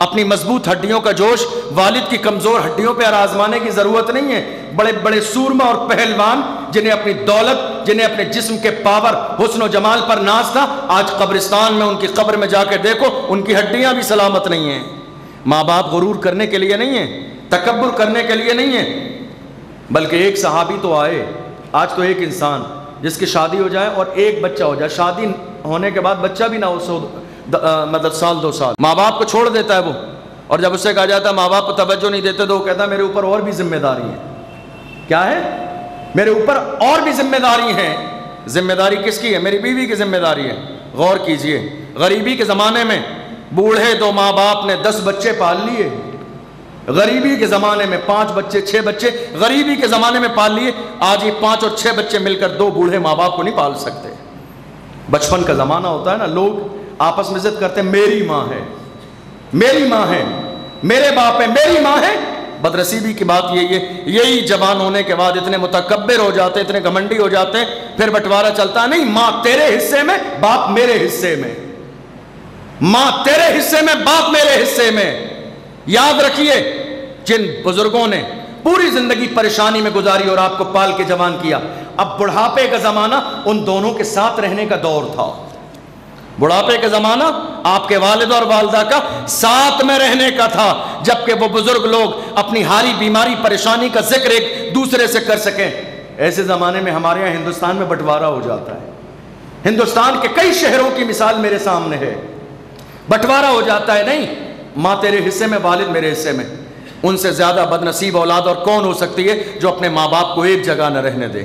اپنی مضبوط ہڈیوں کا جوش والد کی کمزور ہڈیوں پہ آزمانے کی ضرورت نہیں ہے. بڑے بڑے سورما اور پہلوان جنہیں اپنی دولت, جنہیں اپنے جسم کے پاور, حسن و جمال پر ناز تھا, آج قبرستان میں ان کی قبر میں جا کے دیکھو ان کی ہڈیاں بھی سلامت نہیں ہیں. ماں باپ غرور کرنے کے لیے نہیں ہیں, تکبر کرنے کے لیے نہیں ہیں, بلکہ ایک صحابی تو آئے. آج تو ایک انسان جس کی شادی ہو جائے اور ایک بچہ ہو جائے, شادی ہونے کے بعد بچہ بھی نہ ہو, مطلب سال 2 سال ماں باپ کو چھوڑ دیتا ہے وہ، اور جب اس سے کہا جاتا ہے ماں باپ کو توجہ نہیں دیتے تو وہ کہتا ہے میرے اوپر اور بھی ذمہ داری ہے. کیا ہے؟ میرے اوپر اور بھی ذمہ داری ہیں. ذمہ داری کس کی ہے؟ میری بیوی کی ذمہ داری ہے. غور کیجئے، غریبی کے زمانے میں بوڑھے 2 ماں باپ نے 10 بچے پال لیے. غریبی کے زمانے میں 5 بچے 6 بچے غریبی کے زمانے میں پال لیے. آج یہ 5 اور 6 بچے مل کر 2 بوڑھے ماں باپ کو نہیں پال سکتے. بچپن کا زمانہ ہوتا ہے نا، لوگ آپس میں عزت کرتے ہیں میری ماں ہے، میری ماں ہے، میرے باپ ہے، میری ماں ہے. بدنصیبی کی بات یہی جوان ہونے کے بعد اتنے متکبر ہو جاتے، اتنے گھمنڈی ہو جاتے ہیں، پھر بٹوارا چلتا ہے، نہیں ماں تیرے حصے میں باپ میرے حصے میں، ماں تیرے حصے میں باپ میرے حصے میں. یاد رکھیے جن بزرگوں نے پوری زندگی پریشانی میں گزاری اور آپ کو پال کے جوان کیا، اب بڑھاپے کا زمانہ ان دونوں کے ساتھ رہنے کا دور تھا. بڑھاپے کا زمانہ آپ کے والد اور والدہ کا ساتھ میں رہنے کا تھا، جبکہ وہ بزرگ لوگ اپنی ہاری بیماری پریشانی کا ذکر ایک دوسرے سے کر سکیں. ایسے زمانے میں ہمارے یہاں ہندوستان میں بٹوارا ہو جاتا ہے. ہندوستان کے کئی شہروں کی مثال میرے سامنے ہے. بٹوارا ہو جاتا ہے، نہیں ماں تیرے حصے میں والد میرے حصے میں. ان سے زیادہ بدنصیب اولاد اور کون ہو سکتی ہے جو اپنے ماں باپ کو ایک جگہ نہ رہنے دے؟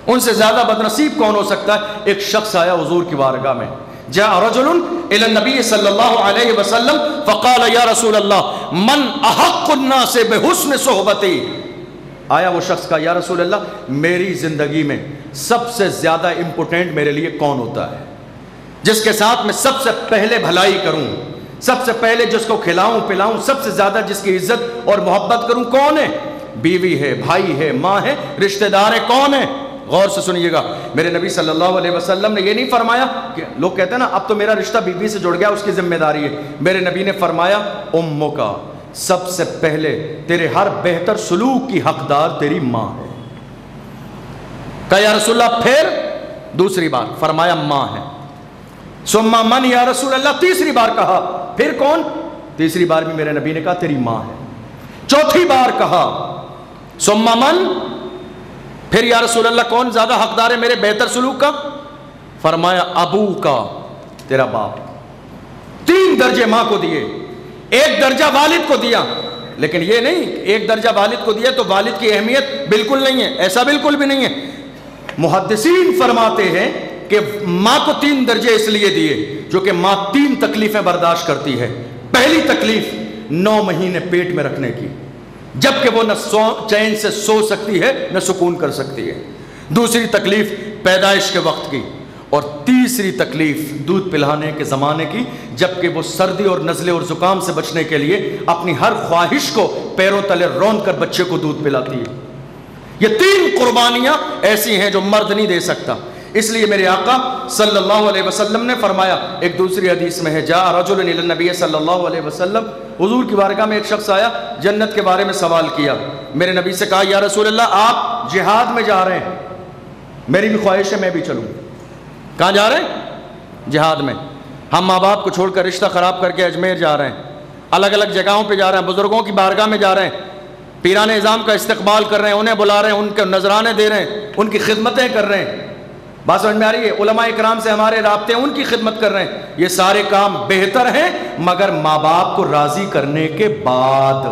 ان سے زیادہ بدنصیب کون ہو سکتا ہے؟ ایک شخص آیا حضور کی بارگاہ میں، جاء رجل الى النبی صلی اللہ علیہ وسلم فقال یا رسول اللہ من احق الناس بحسن صحبتی. آیا وہ شخص کا، یا رسول اللہ میری زندگی میں سب سے زیادہ امپورٹنٹ میرے لیے کون ہوتا ہے، جس کے ساتھ میں سب سے پہلے بھلائی کروں، سب سے پہلے جس کو کھلاؤں پلاؤں، سب سے زیادہ جس کی عزت اور محبت کروں؟ کون ہے؟ بیوی ہے، بھائی ہے، ماں ہے، رشتہ دار ہے، کون ہے؟ غور سے سنیے گا، میرے نبی صلی اللہ علیہ وسلم نے یہ نہیں فرمایا کہ لوگ کہتے ہیں نا اب تو میرا رشتہ بیوی سے جڑ گیا اس کی ذمہ داری ہے. میرے نبی نے فرمایا امو کا، سب سے پہلے تیرے ہر بہتر سلوک کی حقدار تیری ماں ہے. کہا یا رسول اللہ پھر؟ دوسری بار فرمایا ماں ہے. ثم من یا رسول اللہ، تیسری بار کہا پھر کون؟ تیسری بار بھی میرے نبی نے کہا تیری ماں ہے. چوتھی بار کہا ثم من، پھر یا رسول اللہ کون زیادہ حقدار ہے میرے بہتر سلوک کا؟ فرمایا ابو کا، تیرا باپ. 3 درجے ماں کو دیے، 1 درجہ والد کو دیا. لیکن یہ نہیں 1 درجہ والد کو دیا تو والد کی اہمیت بالکل نہیں ہے، ایسا بالکل بھی نہیں ہے. محدثین فرماتے ہیں کہ ماں کو 3 درجے اس لیے دیے جو کہ ماں 3 تکلیفیں برداشت کرتی ہے. پہلی تکلیف 9 مہینے پیٹ میں رکھنے کی، جبکہ وہ نہ چین سے سو سکتی ہے نہ سکون کر سکتی ہے. دوسری تکلیف پیدائش کے وقت کی، اور تیسری تکلیف دودھ پلانے کے زمانے کی، جبکہ وہ سردی اور نزلے اور زکام سے بچنے کے لیے اپنی ہر خواہش کو پیروں تلے رون کر بچے کو دودھ پلاتی ہے. یہ 3 قربانیاں ایسی ہیں جو مرد نہیں دے سکتا. اس لیے میرے آقا صلی اللہ علیہ وسلم نے فرمایا، ایک دوسری حدیث میں ہے جاء رجل الی النبی صلی اللہ علیہ وسلم، حضور کی بارگاہ میں ایک شخص آیا، جنت کے بارے میں سوال کیا. میرے نبی سے کہا یا رسول اللہ آپ جہاد میں جا رہے ہیں، میری بھی خواہش ہے میں بھی چلوں. کہاں جا رہے ہیں؟ جہاد میں. ہم ماں باپ کو چھوڑ کر رشتہ خراب کر کے اجمیر جا رہے ہیں، الگ الگ جگہوں پہ جا رہے ہیں، بزرگوں کی بارگاہ میں جا رہے ہیں، پیران اعظام کا استقبال کر رہے ہیں، انہیں بلا رہے ہیں، ان کے نذرانے دے رہے ہیں، ان کی خدمتیں کر رہے ہیں. بات سمجھ میں آ رہی ہے؟ علماء اکرام سے ہمارے رابطے، ان کی خدمت کر رہے ہیں. یہ سارے کام بہتر ہیں مگر ماں باپ کو راضی کرنے کے بعد.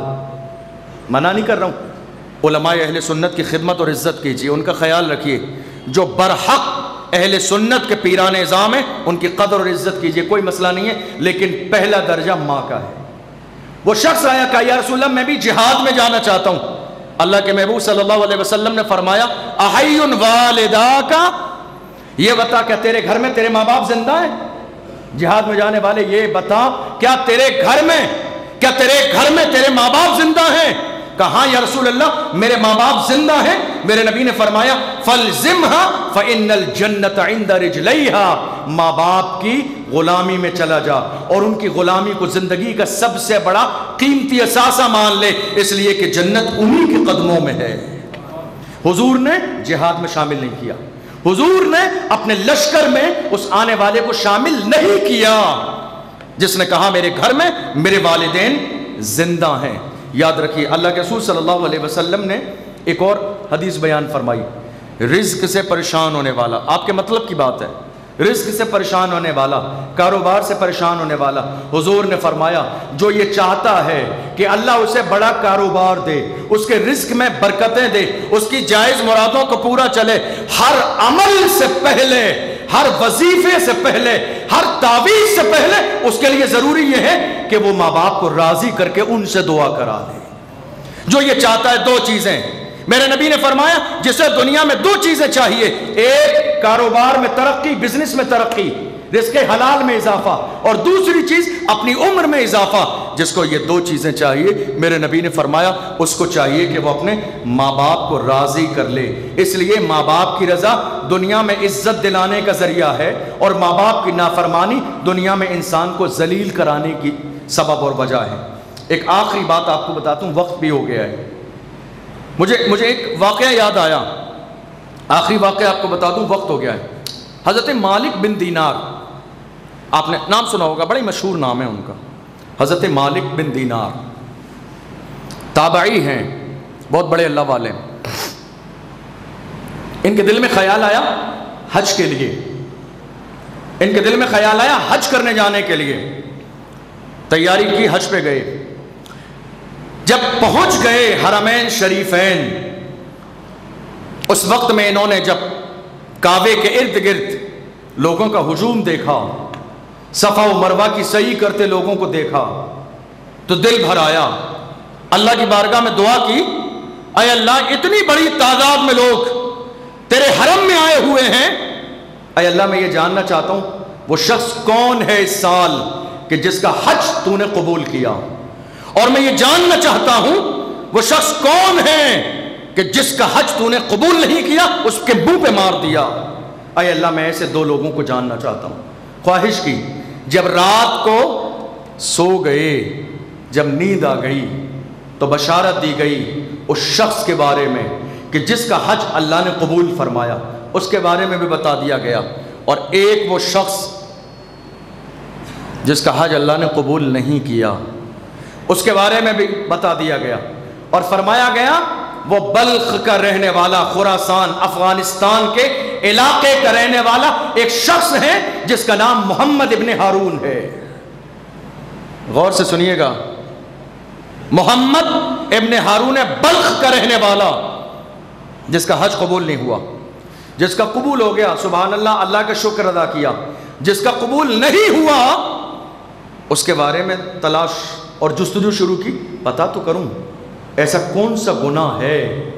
منع نہیں کر رہا ہوں، علماء اہل سنت کی خدمت اور عزت کیجیے، ان کا خیال رکھیے. جو برحق اہل سنت کے پیران اعظام ہیں ان کی قدر اور عزت کیجیے، کوئی مسئلہ نہیں ہے، لیکن پہلا درجہ ماں کا ہے. وہ شخص آیا کہا یا رسول اللہ میں بھی جہاد میں جانا چاہتا ہوں. اللہ کے محبوب صلی اللہ علیہ وسلم نے فرمایا احی والداک، یہ بتا کیا تیرے گھر میں تیرے ماں باپ زندہ ہیں؟ جہاد میں جانے والے یہ بتا کیا تیرے گھر میں تیرے ماں باپ زندہ ہیں؟ کہا یا رسول اللہ میرے ماں باپ زندہ ہیں. میرے نبی نے فرمایا فَالْزِمْهَا فَإِنَّ الْجَنَّةَ عِنْدَ رِجْلَيْهَا، ماں باپ کی غلامی میں چلا جا اور ان کی غلامی کو زندگی کا سب سے بڑا قیمتی اثاثہ مان لے، اس لیے کہ جنت انہی کے قدموں میں ہے. حضور نے جہاد میں شامل نہیں کیا، حضور نے اپنے لشکر میں اس آنے والے کو شامل نہیں کیا جس نے کہا میرے گھر میں میرے والدین زندہ ہیں. یاد رکھیے اللہ کے رسول صلی اللہ علیہ وسلم نے ایک اور حدیث بیان فرمائی، رزق سے پریشان ہونے والا، آپ کے مطلب کی بات ہے، رزق سے پریشان ہونے والا، کاروبار سے پریشان ہونے والا، حضور نے فرمایا جو یہ چاہتا ہے کہ اللہ اسے بڑا کاروبار دے، اس کے رزق میں برکتیں دے، اس کی جائز مرادوں کو پورا چلے، ہر عمل سے پہلے، ہر وظیفے سے پہلے، ہر تعویذ سے پہلے اس کے لیے ضروری یہ ہے کہ وہ ماں باپ کو راضی کر کے ان سے دعا کرا دے۔ جو یہ چاہتا ہے دو چیزیں، میرے نبی نے فرمایا جسے دنیا میں دو چیزیں چاہیے، ایک کاروبار میں ترقی، بزنس میں ترقی، رزق حلال میں اضافہ، اور دوسری چیز اپنی عمر میں اضافہ۔ جس کو یہ دو چیزیں چاہیے، میرے نبی نے فرمایا اس کو چاہیے کہ وہ اپنے ماں باپ کو راضی کر لے۔ اس لیے ماں باپ کی رضا دنیا میں عزت دلانے کا ذریعہ ہے، اور ماں باپ کی نافرمانی دنیا میں انسان کو ذلیل کرانے کی سبب اور وجہ ہے۔ ایک آخری بات آپ کو بتاتا ہوں، وقت بھی ہو گیا ہے۔ مجھے ایک واقعہ یاد آیا، آخری واقعہ آپ کو بتا دوں، وقت ہو گیا ہے۔ حضرت مالک بن دینار، آپ نے نام سنا ہوگا، بڑی مشہور نام ہے ان کا، حضرت مالک بن دینار، تابعی ہیں، بہت بڑے اللہ والے ہیں۔ ان کے دل میں خیال آیا حج کے لیے، ان کے دل میں خیال آیا حج کرنے جانے کے لیے، تیاری کی، حج پہ گئے۔ جب پہنچ گئے حرمین شریفین، اس وقت میں انہوں نے جب کعبے کے ارد گرد لوگوں کا ہجوم دیکھا، صفا و مروہ کی سعی کرتے لوگوں کو دیکھا، تو دل بھر آیا، اللہ کی بارگاہ میں دعا کی، اے اللہ اتنی بڑی تعداد میں لوگ تیرے حرم میں آئے ہوئے ہیں، اے اللہ میں یہ جاننا چاہتا ہوں وہ شخص کون ہے اس سال کہ جس کا حج تو نے قبول کیا، اور میں یہ جاننا چاہتا ہوں وہ شخص کون ہے کہ جس کا حج تو نے قبول نہیں کیا، اس کے منہ پہ مار دیا۔ اے اللہ میں ایسے دو لوگوں کو جاننا چاہتا ہوں۔ خواہش کی، جب رات کو سو گئے، جب نیند آ گئی تو بشارت دی گئی اس شخص کے بارے میں کہ جس کا حج اللہ نے قبول فرمایا، اس کے بارے میں بھی بتا دیا گیا، اور ایک وہ شخص جس کا حج اللہ نے قبول نہیں کیا، اس کے بارے میں بھی بتا دیا گیا، اور فرمایا گیا وہ بلخ کا رہنے والا، خراسان افغانستان کے علاقے کا رہنے والا ایک شخص ہے جس کا نام محمد ابن ہارون ہے۔ غور سے سنیے گا، محمد ابن ہارون بلخ کا رہنے والا جس کا حج قبول نہیں ہوا۔ جس کا قبول ہو گیا سبحان اللہ، اللہ کا شکر ادا کیا۔ جس کا قبول نہیں ہوا اس کے بارے میں تلاش اور جستجو شروع کی، پتا تو کروں ایسا کون سا گناہ ہے۔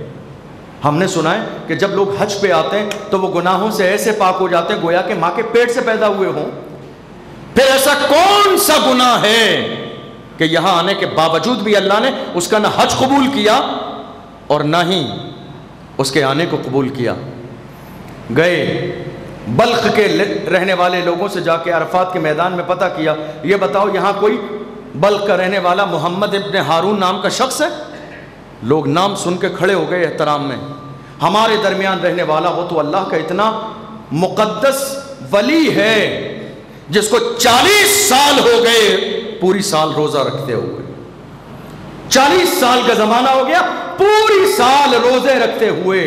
ہم نے سنا ہے کہ جب لوگ حج پہ آتے ہیں تو وہ گناہوں سے ایسے پاک ہو جاتے ہیں گویا کہ ماں کے پیٹ سے پیدا ہوئے ہوں۔ پھر ایسا کون سا گناہ ہے کہ یہاں آنے کے باوجود بھی اللہ نے اس کا نہ حج قبول کیا اور نہ ہی اس کے آنے کو قبول کیا۔ گئے بلخ کے رہنے والے لوگوں سے جا کے عرفات کے میدان میں پتہ کیا، یہ بتاؤ یہاں کوئی بلخ کا رہنے والا محمد ابن ہارون نام کا شخص ہے؟ لوگ نام سن کے کھڑے ہو گئے احترام میں۔ ہمارے درمیان رہنے والا وہ تو اللہ کا اتنا مقدس ولی ہے جس کو 40 سال ہو گئے پوری سال روزہ رکھتے ہوئے، 40 سال کا زمانہ ہو گیا پوری سال روزے رکھتے ہوئے۔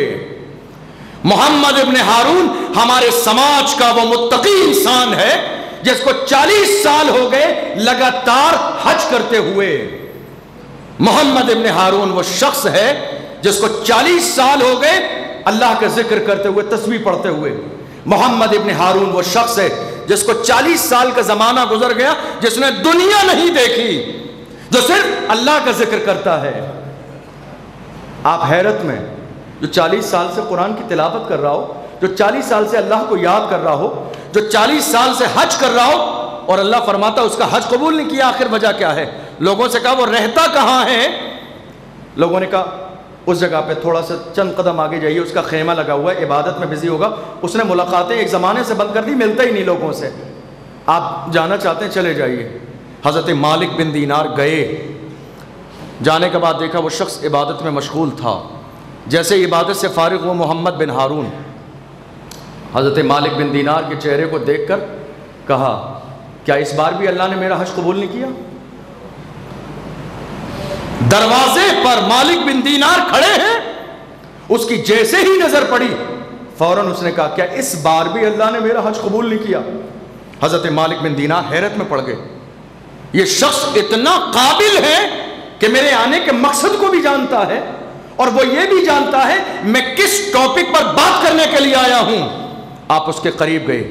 محمد ابن ہارون ہمارے سماج کا وہ متقی انسان ہے جس کو 40 سال ہو گئے لگاتار حج کرتے ہوئے۔ محمد ابن ہارون وہ شخص ہے جس کو 40 سال ہو گئے اللہ کا ذکر کرتے ہوئے، تسبیح پڑھتے ہوئے۔ محمد ابن ہارون وہ شخص ہے جس کو 40 سال کا زمانہ گزر گیا جس نے دنیا نہیں دیکھی، جو صرف اللہ کا ذکر کرتا ہے۔ آپ حیرت میں، جو 40 سال سے قرآن کی تلاوت کر رہا ہو، جو 40 سال سے اللہ کو یاد کر رہا ہو، جو 40 سال سے حج کر رہا ہو، اور اللہ فرماتا اس کا حج قبول نہیں کیا، آخر وجہ کیا ہے؟ لوگوں سے کہا وہ رہتا کہاں ہے؟ لوگوں نے کہا اس جگہ پہ تھوڑا سا چند قدم آگے جائیے، اس کا خیمہ لگا ہوا ہے، عبادت میں بزی ہوگا۔ اس نے ملاقاتیں ایک زمانے سے بند کر دی، ملتا ہی نہیں لوگوں سے۔ آپ جانا چاہتے ہیں چلے جائیے۔ حضرت مالک بن دینار گئے، جانے کے بعد دیکھا وہ شخص عبادت میں مشغول تھا۔ جیسے عبادت سے فارغ ہوا محمد بن ہارون، حضرت مالک بن دینار کے چہرے کو دیکھ کر کہا کیا اس بار بھی اللہ نے میرا حج قبول نہیں کیا؟ دروازے پر مالک بن دینار کھڑے ہیں، اس کی جیسے ہی نظر پڑی فوراً اس نے کہا کیا اس بار بھی اللہ نے میرا حج قبول نہیں کیا؟ حضرت مالک بن دینار حیرت میں پڑ گئے، یہ شخص اتنا قابل ہے کہ میرے آنے کے مقصد کو بھی جانتا ہے اور وہ یہ بھی جانتا ہے میں کس ٹاپک پر بات کرنے کے لیے آیا ہوں۔ آپ اس کے قریب گئے،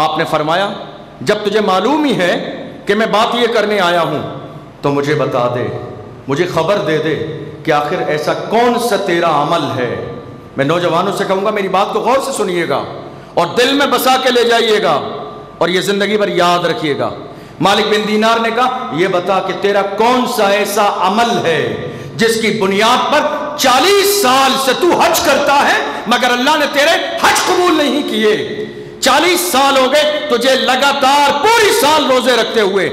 آپ نے فرمایا جب تجھے معلوم ہی ہے کہ میں بات یہ کرنے آیا ہوں تو مجھے بتا دے، مجھے خبر دے دے کہ آخر ایسا کون سا تیرا عمل ہے۔ میں نوجوانوں سے کہوں گا میری بات کو غور سے سنیے گا اور دل میں بسا کے لے جائیے گا اور یہ زندگی بھر یاد رکھیے گا۔ مالک بن دینار نے کہا یہ بتا کہ تیرا کون سا ایسا عمل ہے جس کی بنیاد پر 40 سال سے تو حج کرتا ہے مگر اللہ نے تیرے حج قبول نہیں کیے۔ 40 سال ہو گئے تجھے لگاتار پوری سال روزے رکھتے ہوئے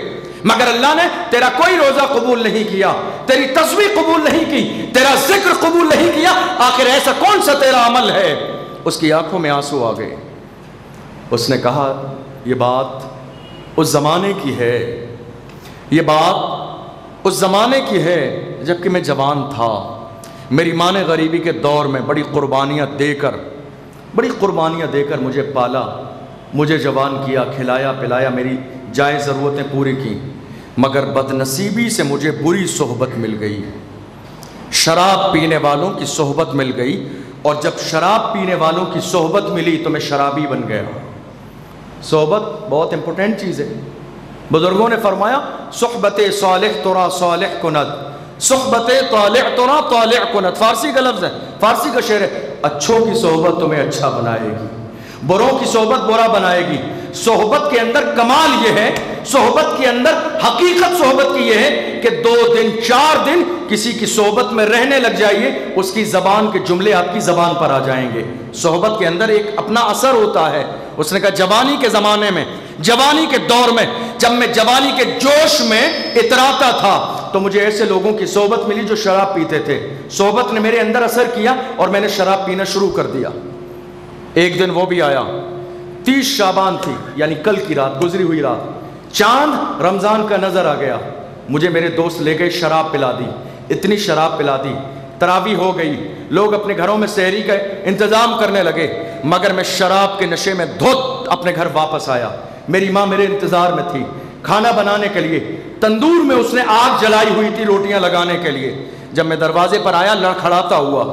مگر اللہ نے تیرا کوئی روزہ قبول نہیں کیا، تیری تسبیح قبول نہیں کی، تیرا ذکر قبول نہیں کیا، آخر ایسا کون سا تیرا عمل ہے؟ اس کی آنکھوں میں آنسو آ گئے۔ اس نے کہا یہ بات اس زمانے کی ہے، یہ بات اس زمانے کی ہے جب کہ میں جوان تھا، میری ماں نے غریبی کے دور میں بڑی قربانیاں دے کر مجھے پالا، مجھے جوان کیا، کھلایا پلایا، میری جائز ضرورتیں پوری کی، مگر بدنصیبی سے مجھے بری صحبت مل گئی، شراب پینے والوں کی صحبت مل گئی، اور جب شراب پینے والوں کی صحبت ملی تو میں شرابی بن گیا۔ صحبت بہت امپورٹنٹ چیز ہے۔ بزرگوں نے فرمایا صحبت صالح ترا صالح کند، صحبت طالع ترا طالع کند، فارسی کا لفظ ہے، فارسی کا شعر ہے، اچھوں کی صحبت تمہیں اچھا بنائے گی، بروں کی صحبت برا بنائے گی۔ صحبت کے اندر کمال یہ ہے، صحبت کے اندر حقیقت صحبت کی یہ ہے کہ 2 دن 4 دن کسی کی صحبت میں رہنے لگ جائیے، اس کی زبان کے جملے آپ کی زبان پر آ جائیں گے۔ صحبت کے اندر ایک اپنا اثر ہوتا ہے۔ اس نے کہا جوانی کے زمانے میں، جوانی کے دور میں، جب میں جوانی کے جوش میں اتراتا تھا تو مجھے ایسے لوگوں کی صحبت ملی جو شراب پیتے تھے، صحبت نے میرے اندر اثر کیا اور میں نے شراب پینا شروع کر دیا۔ ایک دن وہ بھی آیا، 30 شعبان تھی، یعنی کل کی رات، گزری ہوئی رات، چاند رمضان کا نظر آ گیا، مجھے میرے دوست لے گئے، شراب پلا دی، اتنی شراب پلا دی، تراویح ہو گئی، لوگ اپنے گھروں میں سحری کا انتظام کرنے لگے، مگر میں شراب کے نشے میں دھت اپنے گھر واپس آیا۔ میری ماں میرے انتظار میں تھی کھانا بنانے کے لیے، تندور میں اس نے آگ جلائی ہوئی تھی روٹیاں لگانے کے لیے۔ جب میں دروازے پر آیا لڑکھڑاتا ہوا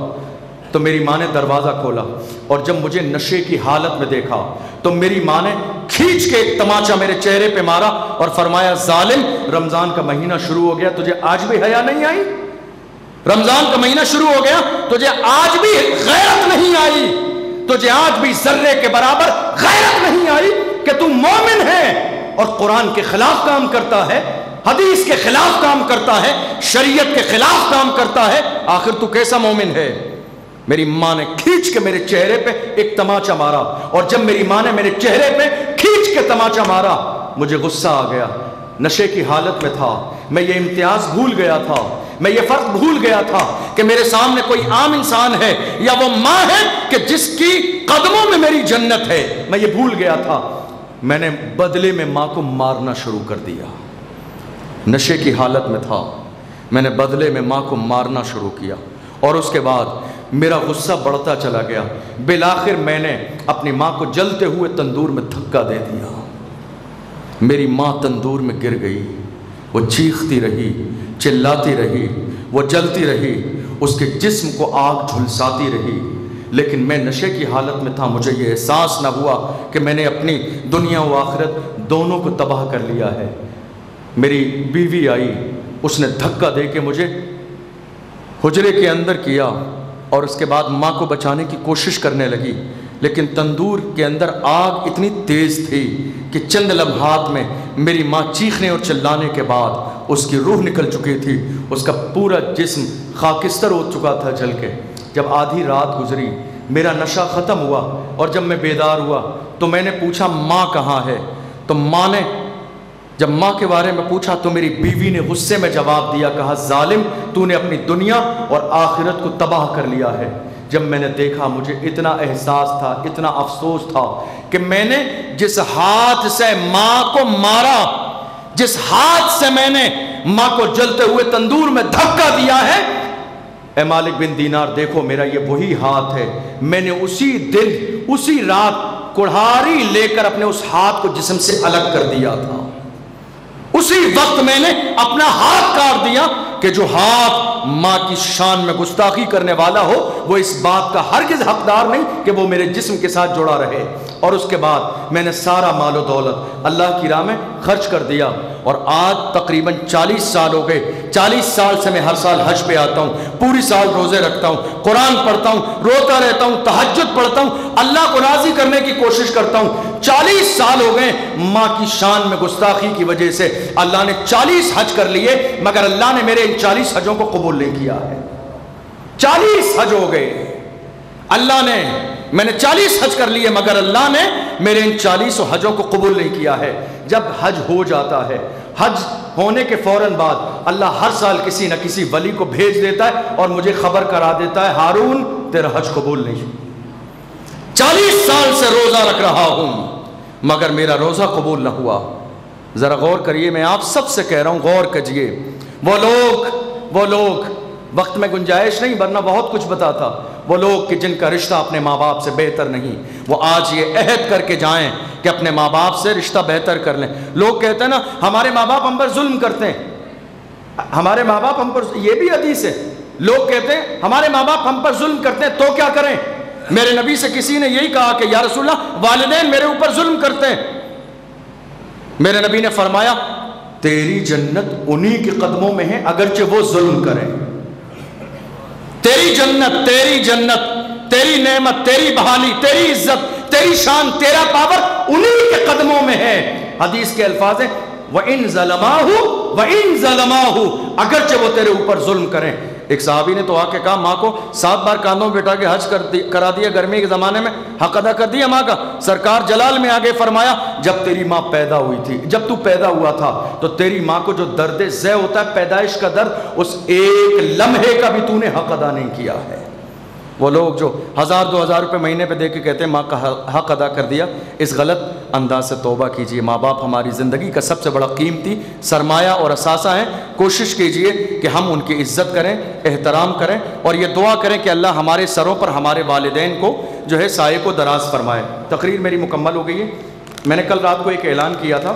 تو میری ماں نے دروازہ کھولا، اور جب مجھے نشے کی حالت میں دیکھا تو میری ماں نے کھینچ کے ایک تماچا میرے چہرے پہ مارا اور فرمایا ظالم، رمضان کا مہینہ شروع ہو گیا، تجھے آج بھی حیا نہیں آئی؟ رمضان کا مہینہ شروع ہو گیا، تجھے آج بھی غیرت نہیں آئی؟ تجھے آج بھی ذرے کے برابر غیرت نہیں آئی کہ تو مومن ہے اور قرآن کے خلاف کام کرتا ہے، حدیث کے خلاف کام کرتا ہے، شریعت کے خلاف کام کرتا ہے، آخر تو کیسا مومن ہے؟ میری ماں نے کھینچ کے میرے چہرے پہ ایک تماچا مارا، اور جب میری ماں نے میرے چہرے پہ کھینچ کے تماچا مارا مجھے غصہ آ گیا۔ نشے کی حالت میں تھا، میں یہ امتیاز بھول گیا تھا، میں یہ فرق بھول گیا تھا کہ میرے سامنے کوئی عام انسان ہے یا وہ ماں ہے کہ جس کی قدموں میں میری جنت ہے، میں یہ بھول گیا تھا۔ میں نے بدلے میں ماں کو مارنا شروع کر دیا، نشے کی حالت میں تھا، میں نے بدلے میں ماں کو مارنا شروع کیا، اور اس کے بعد میرا غصہ بڑھتا چلا گیا۔ بالآخر میں نے اپنی ماں کو جلتے ہوئے تندور میں دھکا دے دیا، میری ماں تندور میں گر گئی، وہ چیختی رہی، چلاتی رہی، وہ جلتی رہی، اس کے جسم کو آگ جھلساتی رہی، لیکن میں نشے کی حالت میں تھا، مجھے یہ احساس نہ ہوا کہ میں نے اپنی دنیا و آخرت دونوں کو تباہ کر لیا ہے۔ میری بیوی آئی، اس نے دھکا دے کے مجھے حجرے کے اندر کیا، اور اس کے بعد ماں کو بچانے کی کوشش کرنے لگی، لیکن تندور کے اندر آگ اتنی تیز تھی کہ چند لمحات میں میری ماں چیخنے اور چلانے کے بعد اس کی روح نکل چکی تھی، اس کا پورا جسم خاکستر ہو چکا تھا جل کے۔ جب آدھی رات گزری، میرا نشہ ختم ہوا، اور جب میں بیدار ہوا تو میں نے پوچھا ماں کہاں ہے؟ تو ماں نے جب ماں کے بارے میں پوچھا تو میری بیوی نے غصے میں جواب دیا، کہا ظالم، تو نے اپنی دنیا اور آخرت کو تباہ کر لیا ہے۔ جب میں نے دیکھا مجھے اتنا احساس تھا، اتنا افسوس تھا کہ میں نے جس ہاتھ سے ماں کو مارا، جس ہاتھ سے میں نے ماں کو جلتے ہوئے تندور میں دھکا دیا ہے، اے مالک بن دینار دیکھو میرا یہ وہی ہاتھ ہے، میں نے اسی دن اسی رات کڑھاری لے کر اپنے اس ہاتھ کو جسم سے الگ کر دیا تھا، اسی وقت میں نے اپنا ہاتھ کاٹ دیا کہ جو ہاتھ ماں کی شان میں گستاخی کرنے والا ہو وہ اس بات کا ہرگز حقدار نہیں کہ وہ میرے جسم کے ساتھ جڑا رہے۔ اور اس کے بعد میں نے سارا مال و دولت اللہ کی راہ میں خرچ کر دیا، اور آج تقریباً 40 سال ہو گئے۔ 40 سال سے میں ہر سال حج پہ آتا ہوں، پوری سال روزے رکھتا ہوں، قرآن پڑھتا ہوں، روتا رہتا ہوں، تہجد پڑھتا ہوں، اللہ کو راضی کرنے کی کوشش کرتا ہوں۔ 40 سال ہو گئے ماں کی شان میں گستاخی کی وجہ سے اللہ نے 40 حج کر لیے، مگر اللہ نے میرے ان 40 حجوں کو قبول نہیں کیا ہے۔ 40 حج ہو گئے، اللہ نے، میں نے 40 حج کر لیے مگر اللہ نے میرے ان 40 حجوں کو قبول نہیں کیا ہے۔ جب حج ہو جاتا ہے، حج ہونے کے فوراً بعد اللہ ہر سال کسی نہ کسی ولی کو بھیج دیتا ہے اور مجھے خبر کرا دیتا ہے ہارون تیرا حج قبول نہیں۔ 40 سال سے روزہ رکھ رہا ہوں مگر میرا روزہ قبول نہ ہوا۔ ذرا غور کریے، میں آپ سب سے کہہ رہا ہوں غور کیجئے۔ وہ لوگ وقت میں گنجائش نہیں ورنہ بہت کچھ بتاتا، وہ لوگ کہ جن کا رشتہ اپنے ماں باپ سے بہتر نہیں، وہ آج یہ عہد کر کے جائیں کہ اپنے ماں باپ سے رشتہ بہتر کر لیں۔ لوگ کہتے ہیں نا ہمارے ماں باپ ہم پر ظلم کرتے ہیں، ہمارے ماں باپ ہم پر، یہ بھی حدیث ہے، لوگ کہتے ہیں ہمارے ماں باپ ہم پر ظلم کرتے ہیں تو کیا کریں؟ میرے نبی سے کسی نے یہی کہا کہ یا رسول اللہ والدین میرے اوپر ظلم کرتے ہیں، میرے نبی نے فرمایا تیری جنت انہی کے قدموں میں ہے اگرچہ وہ ظلم کریں۔ تیری جنت، تیری نعمت، تیری بحالی، تیری عزت، تیری شان، تیرا پاور انہی کے قدموں میں ہے۔ حدیث کے الفاظ ہیں وَإِن ظَلَمَاهُ اگرچہ وہ تیرے اوپر ظلم کریں۔ ایک صحابی نے تو آ کے کہا ماں کو 7 بار کاندھوں میں بٹھا کے حج کرا دیا، گرمی کے زمانے میں حق ادا کر دیا ماں کا۔ سرکار جلال میں آگے فرمایا جب تیری ماں پیدا ہوئی تھی، جب تو پیدا ہوا تھا تو تیری ماں کو جو درد ذہ ہوتا ہے پیدائش کا درد، اس ایک لمحے کا بھی تو نے حق ادا نہیں کیا ہے۔ وہ لوگ جو 1000-2000 روپے مہینے پہ دے کے کہتے ہیں ماں کا حق ادا کر دیا، اس غلط انداز سے توبہ کیجئے۔ ماں باپ ہماری زندگی کا سب سے بڑا قیمتی سرمایہ اور اثاثہ ہیں، کوشش کیجئے کہ ہم ان کی عزت کریں، احترام کریں، اور یہ دعا کریں کہ اللہ ہمارے سروں پر ہمارے والدین کو جو ہے سائے کو دراز فرمائے۔ تقریر میری مکمل ہو گئی ہے۔ میں نے کل رات کو ایک اعلان کیا تھا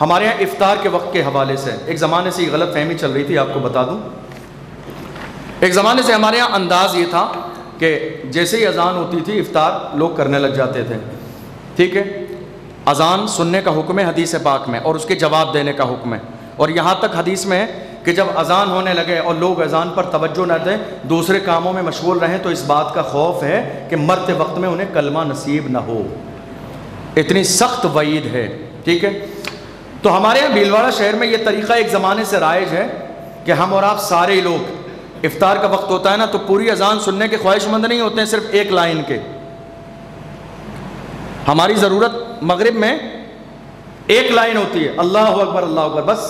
ہمارے یہاں افطار کے وقت کے حوالے سے، ایک زمانے سے یہ غلط فہمی چل رہی تھی، آپ کو بتا دوں۔ ایک زمانے سے ہمارے یہاں انداز یہ تھا کہ جیسے ہی اذان ہوتی تھی افطار لوگ کرنے لگ جاتے تھے، ٹھیک ہے، اذان سننے کا حکم ہے حدیث پاک میں اور اس کے جواب دینے کا حکم ہے، اور یہاں تک حدیث میں ہے کہ جب اذان ہونے لگے اور لوگ اذان پر توجہ نہ دیں، دوسرے کاموں میں مشغول رہیں، تو اس بات کا خوف ہے کہ مرتے وقت میں انہیں کلمہ نصیب نہ ہو، اتنی سخت وعید ہے، ٹھیک ہے۔ تو ہمارے یہاں بھیلواڑہ شہر میں یہ طریقہ ایک زمانے سے رائج ہے کہ ہم اور آپ سارے لوگ افطار کا وقت ہوتا ہے نا تو پوری اذان سننے کے خواہش مند نہیں ہوتے ہیں، صرف ایک لائن کے۔ ہماری ضرورت مغرب میں ایک لائن ہوتی ہے، اللہ اکبر اللہ اکبر، بس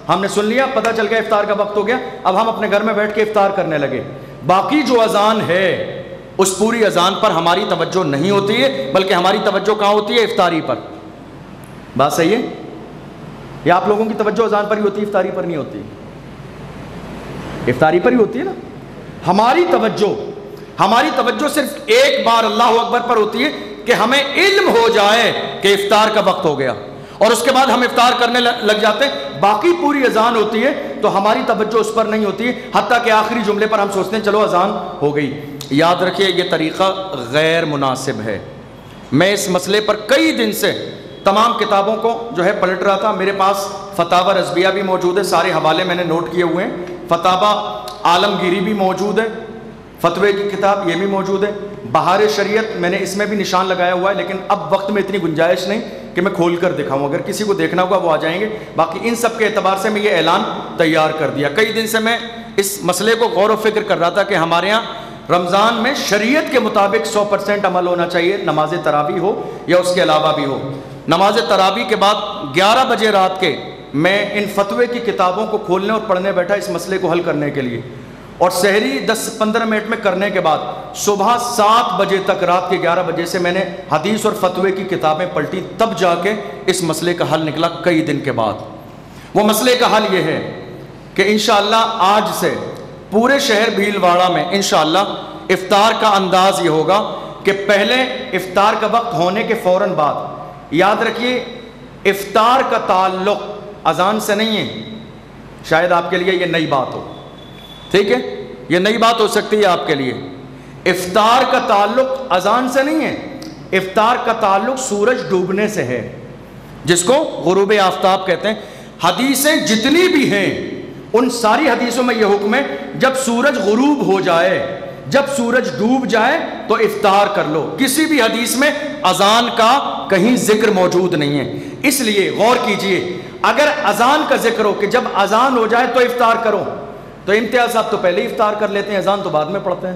ہم نے سن لیا، پتہ چل گیا افطار کا وقت ہو گیا، اب ہم اپنے گھر میں بیٹھ کے افطار کرنے لگے۔ باقی جو اذان ہے اس پوری اذان پر ہماری توجہ نہیں ہوتی ہے، بلکہ ہماری توجہ کہاں ہوتی ہے؟ افطاری پر۔ بات صحیح ہے؟ یا آپ لوگوں کی توجہ اذان پر ہی ہوتی ہے، افطاری پر نہیں ہوتی؟ افطاری پر ہی ہوتی ہے نا۔ ہماری توجہ صرف ایک بار اللہ اکبر پر ہوتی ہے کہ ہمیں علم ہو جائے کہ افطار کا وقت ہو گیا، اور اس کے بعد ہم افطار کرنے لگ جاتے ہیں۔ باقی پوری اذان ہوتی ہے تو ہماری توجہ اس پر نہیں ہوتی ہے، حتیٰ کہ آخری جملے پر ہم سوچتے ہیں چلو اذان ہو گئی۔ یاد رکھیے یہ طریقہ غیر مناسب ہے۔ میں اس مسئلے پر کئی دن سے تمام کتابوں کو جو ہے پلٹ رہا تھا، میرے پاس فتاوی رضویہ بھی موجود ہے، سارے حوالے میں نے نوٹ کیے ہوئے ہیں، فتاوی عالمگیری بھی موجود ہے، فتوے کی کتاب یہ بھی موجود ہے، بہار شریعت میں نے اس میں بھی نشان لگایا ہوا ہے، لیکن اب وقت میں اتنی گنجائش نہیں کہ میں کھول کر دکھاؤں، اگر کسی کو دیکھنا ہوگا وہ آ جائیں گے۔ باقی ان سب کے اعتبار سے میں یہ اعلان تیار کر دیا۔ کئی دن سے میں اس مسئلے کو غور و فکر کر رہا تھا کہ ہمارے ہاں رمضان میں شریعت کے مطابق 100% عمل ہونا چاہیے، نماز تراویح ہو یا اس کے علاوہ بھی ہو۔ نماز تراویح کے بعد 11 بجے رات کے میں ان فتوے کی کتابوں کو کھولنے اور پڑھنے بیٹھا اس مسئلے کو حل کرنے کے لیے، اور سحری 10-15 منٹ میں کرنے کے بعد صبح 7 بجے تک، رات کے 11 بجے سے میں نے حدیث اور فتوے کی کتابیں پلٹی، تب جا کے اس مسئلے کا حل نکلا کئی دن کے بعد۔ وہ مسئلے کا حل یہ ہے کہ انشاءاللہ آج سے پورے شہر بھیلواڑہ میں انشاءاللہ افطار کا انداز یہ ہوگا کہ پہلے افطار کا وقت ہونے کے فوراً بعد، یاد رکھیے افطار کا تعلق اذان سے نہیں ہے، شاید آپ کے لیے یہ نئی بات ہو، ٹھیک ہے، یہ نئی بات ہو سکتی ہے آپ کے لیے۔ افطار کا تعلق اذان سے نہیں ہے، افطار کا تعلق سورج ڈوبنے سے ہے، جس کو غروب آفتاب کہتے ہیں۔ حدیثیں جتنی بھی ہیں ان ساری حدیثوں میں یہ حکم ہے جب سورج غروب ہو جائے، جب سورج ڈوب جائے تو افطار کر لو۔ کسی بھی حدیث میں اذان کا کہیں ذکر موجود نہیں ہے، اس لیے غور کیجئے، اگر اذان کا ذکر ہو کہ جب اذان ہو جائے تو افطار کرو، تو امتیاز صاحب تو پہلے ہی افطار کر لیتے ہیں، اذان تو بعد میں پڑھتے ہیں۔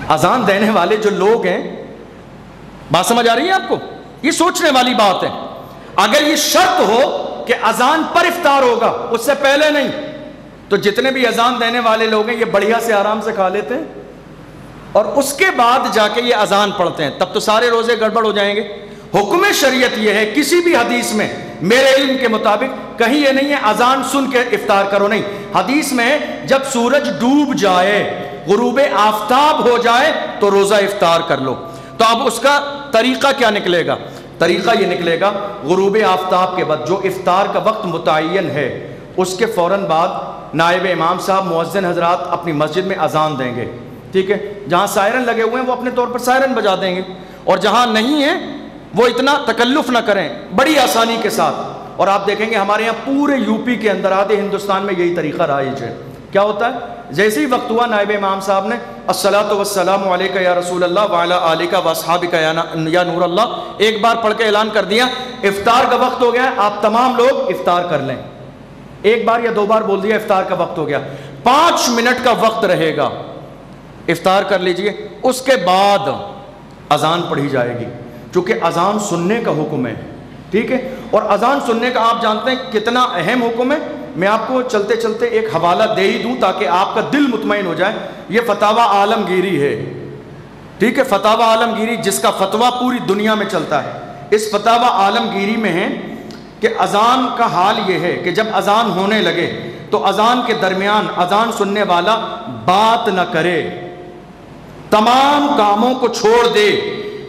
اذان دینے والے جو لوگ ہیں، بات سمجھ آ رہی ہے آپ کو؟ یہ سوچنے والی بات ہے۔ اگر یہ شرط ہو کہ اذان پر افطار ہوگا، اس سے پہلے نہیں، تو جتنے بھی اذان دینے والے لوگ ہیں یہ بڑھیا سے آرام سے کھا لیتے ہیں اور اس کے بعد جا کے یہ اذان پڑھتے ہیں، تب تو سارے روزے گڑبڑ ہو جائیں گے۔ حکم شریعت یہ ہے، کسی بھی حدیث میں میرے علم کے مطابق کہیں یہ نہیں ہے اذان سن کے افطار کرو، نہیں، حدیث میں جب سورج ڈوب جائے، غروب آفتاب ہو جائے تو روزہ افطار کر لو۔ تو اب اس کا طریقہ کیا نکلے گا؟ طریقہ یہ نکلے گا، غروب آفتاب کے بعد جو افطار کا وقت متعین ہے اس کے فوراً بعد نائب امام صاحب مؤذن حضرات اپنی مسجد میں اذان دیں گے، ٹھیک ہے، جہاں سائرن لگے ہوئے ہیں وہ اپنے طور پر سائرن بجا دیں گے، اور جہاں نہیں ہے وہ اتنا تکلف نہ کریں، بڑی آسانی کے ساتھ۔ اور آپ دیکھیں گے ہمارے یہاں پورے یو پی کے اندر، آدھے ہندوستان میں یہی طریقہ رائج ہے۔ کیا ہوتا ہے؟ جیسے ہی وقت ہوا نائب امام صاحب نے الصلاۃ والسلام علیک یا رسول اللہ وعلی آلک واصحابک یا نور اللہ ایک بار پڑھ کے اعلان کر دیا افطار کا وقت ہو گیا ہے، آپ تمام لوگ افطار کر لیں۔ ایک بار یا دو بار بول دیا افطار کا وقت ہو گیا، 5 منٹ کا وقت رہے گا، افطار کر لیجئے، اس کے بعد اذان پڑھی جائے گی، چونکہ اذان سننے کا حکم ہے، ٹھیک ہے۔ اور اذان سننے کا آپ جانتے ہیں کتنا اہم حکم ہے۔ میں آپ کو چلتے چلتے ایک حوالہ دے ہی دوں تاکہ آپ کا دل مطمئن ہو جائے۔ یہ فتاوی عالمگیری ہے، ٹھیک ہے، فتاوی عالمگیری جس کا فتویٰ پوری دنیا میں چلتا ہے۔ اس فتاوی عالمگیری میں ہے کہ اذان کا حال یہ ہے کہ جب اذان ہونے لگے تو اذان کے درمیان اذان سننے والا بات نہ کرے، تمام کاموں کو چھوڑ دے،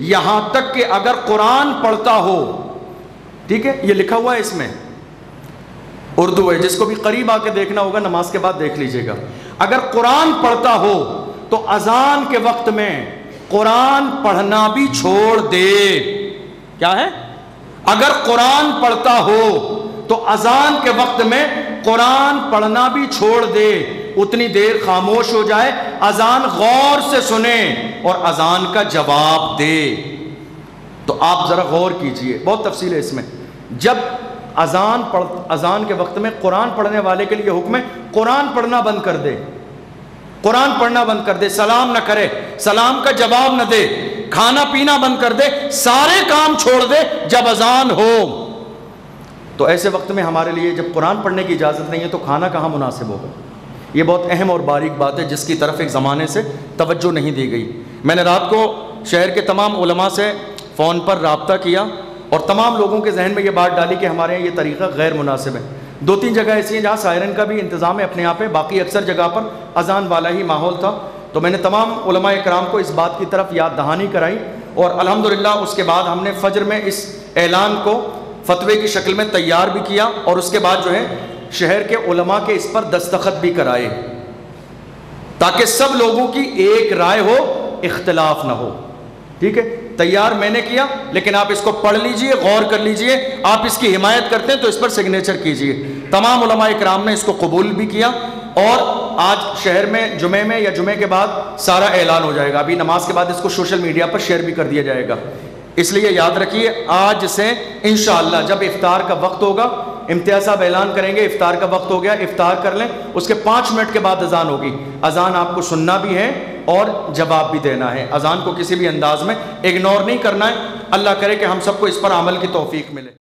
یہاں تک کہ اگر قرآن پڑھتا ہو، ٹھیک ہے، یہ لکھا ہوا ہے اس میں، اردو ہے، جس کو بھی قریب آ کے دیکھنا ہوگا نماز کے بعد دیکھ لیجئے گا۔ اگر قرآن پڑھتا ہو تو اذان کے وقت میں قرآن پڑھنا بھی چھوڑ دے۔ کیا ہے؟ اگر قرآن پڑھتا ہو تو اذان کے وقت میں قرآن پڑھنا بھی چھوڑ دے، اتنی دیر خاموش ہو جائے، اذان غور سے سنے اور اذان کا جواب دے۔ تو آپ ذرا غور کیجئے، بہت تفصیل ہے اس میں۔ جب اذان کے وقت میں قرآن پڑھنے والے کے لیے حکم ہے قرآن پڑھنا بند کر دے، قرآن پڑھنا بند کر دے، سلام نہ کرے، سلام کا جواب نہ دے، کھانا پینا بند کر دے، سارے کام چھوڑ دے جب اذان ہو۔ تو ایسے وقت میں ہمارے لیے جب قرآن پڑھنے کی اجازت نہیں ہے تو کھانا کہاں مناسب ہوگا؟ یہ بہت اہم اور باریک بات ہے جس کی طرف ایک زمانے سے توجہ نہیں دی گئی۔ میں نے رات کو شہر کے تمام علماء سے فون پر رابطہ کیا اور تمام لوگوں کے ذہن میں یہ بات ڈالی کہ ہمارے یہاں یہ طریقہ غیر مناسب ہے۔ 2-3 جگہ ایسی ہیں جہاں سائرن کا بھی انتظام ہے اپنے یہاں پہ، باقی اکثر جگہ پر اذان والا ہی ماحول تھا۔ تو میں نے تمام علماء اکرام کو اس بات کی طرف یاد دہانی کرائی اور الحمدللہ اس کے بعد ہم نے فجر میں اس اعلان کو فتوے کی شکل میں تیار بھی کیا اور اس کے بعد جو ہے شہر کے علماء کے اس پر دستخط بھی کرائے تاکہ سب لوگوں کی ایک رائے ہو، اختلاف نہ ہو، ٹھیک ہے۔ تیار میں نے کیا، لیکن آپ اس کو پڑھ لیجئے، غور کر لیجئے، آپ اس کی حمایت کرتے ہیں تو اس پر سگنیچر کیجئے۔ تمام علماء اکرام نے اس کو قبول بھی کیا اور آج شہر میں جمعے میں یا جمعے کے بعد سارا اعلان ہو جائے گا، ابھی نماز کے بعد اس کو سوشل میڈیا پر شیئر بھی کر دیا جائے گا۔ اس لیے یاد رکھیے آج سے انشاءاللہ جب افطار کا وقت ہوگا، امتیاز صاحب اعلان کریں گے افطار کا وقت ہو گیا، افطار کر لیں، اس کے 5 منٹ کے بعد اذان ہوگی۔ اذان آپ کو سننا بھی ہے اور جواب بھی دینا ہے، اذان کو کسی بھی انداز میں اگنور نہیں کرنا ہے۔ اللہ کرے کہ ہم سب کو اس پر عمل کی توفیق ملے۔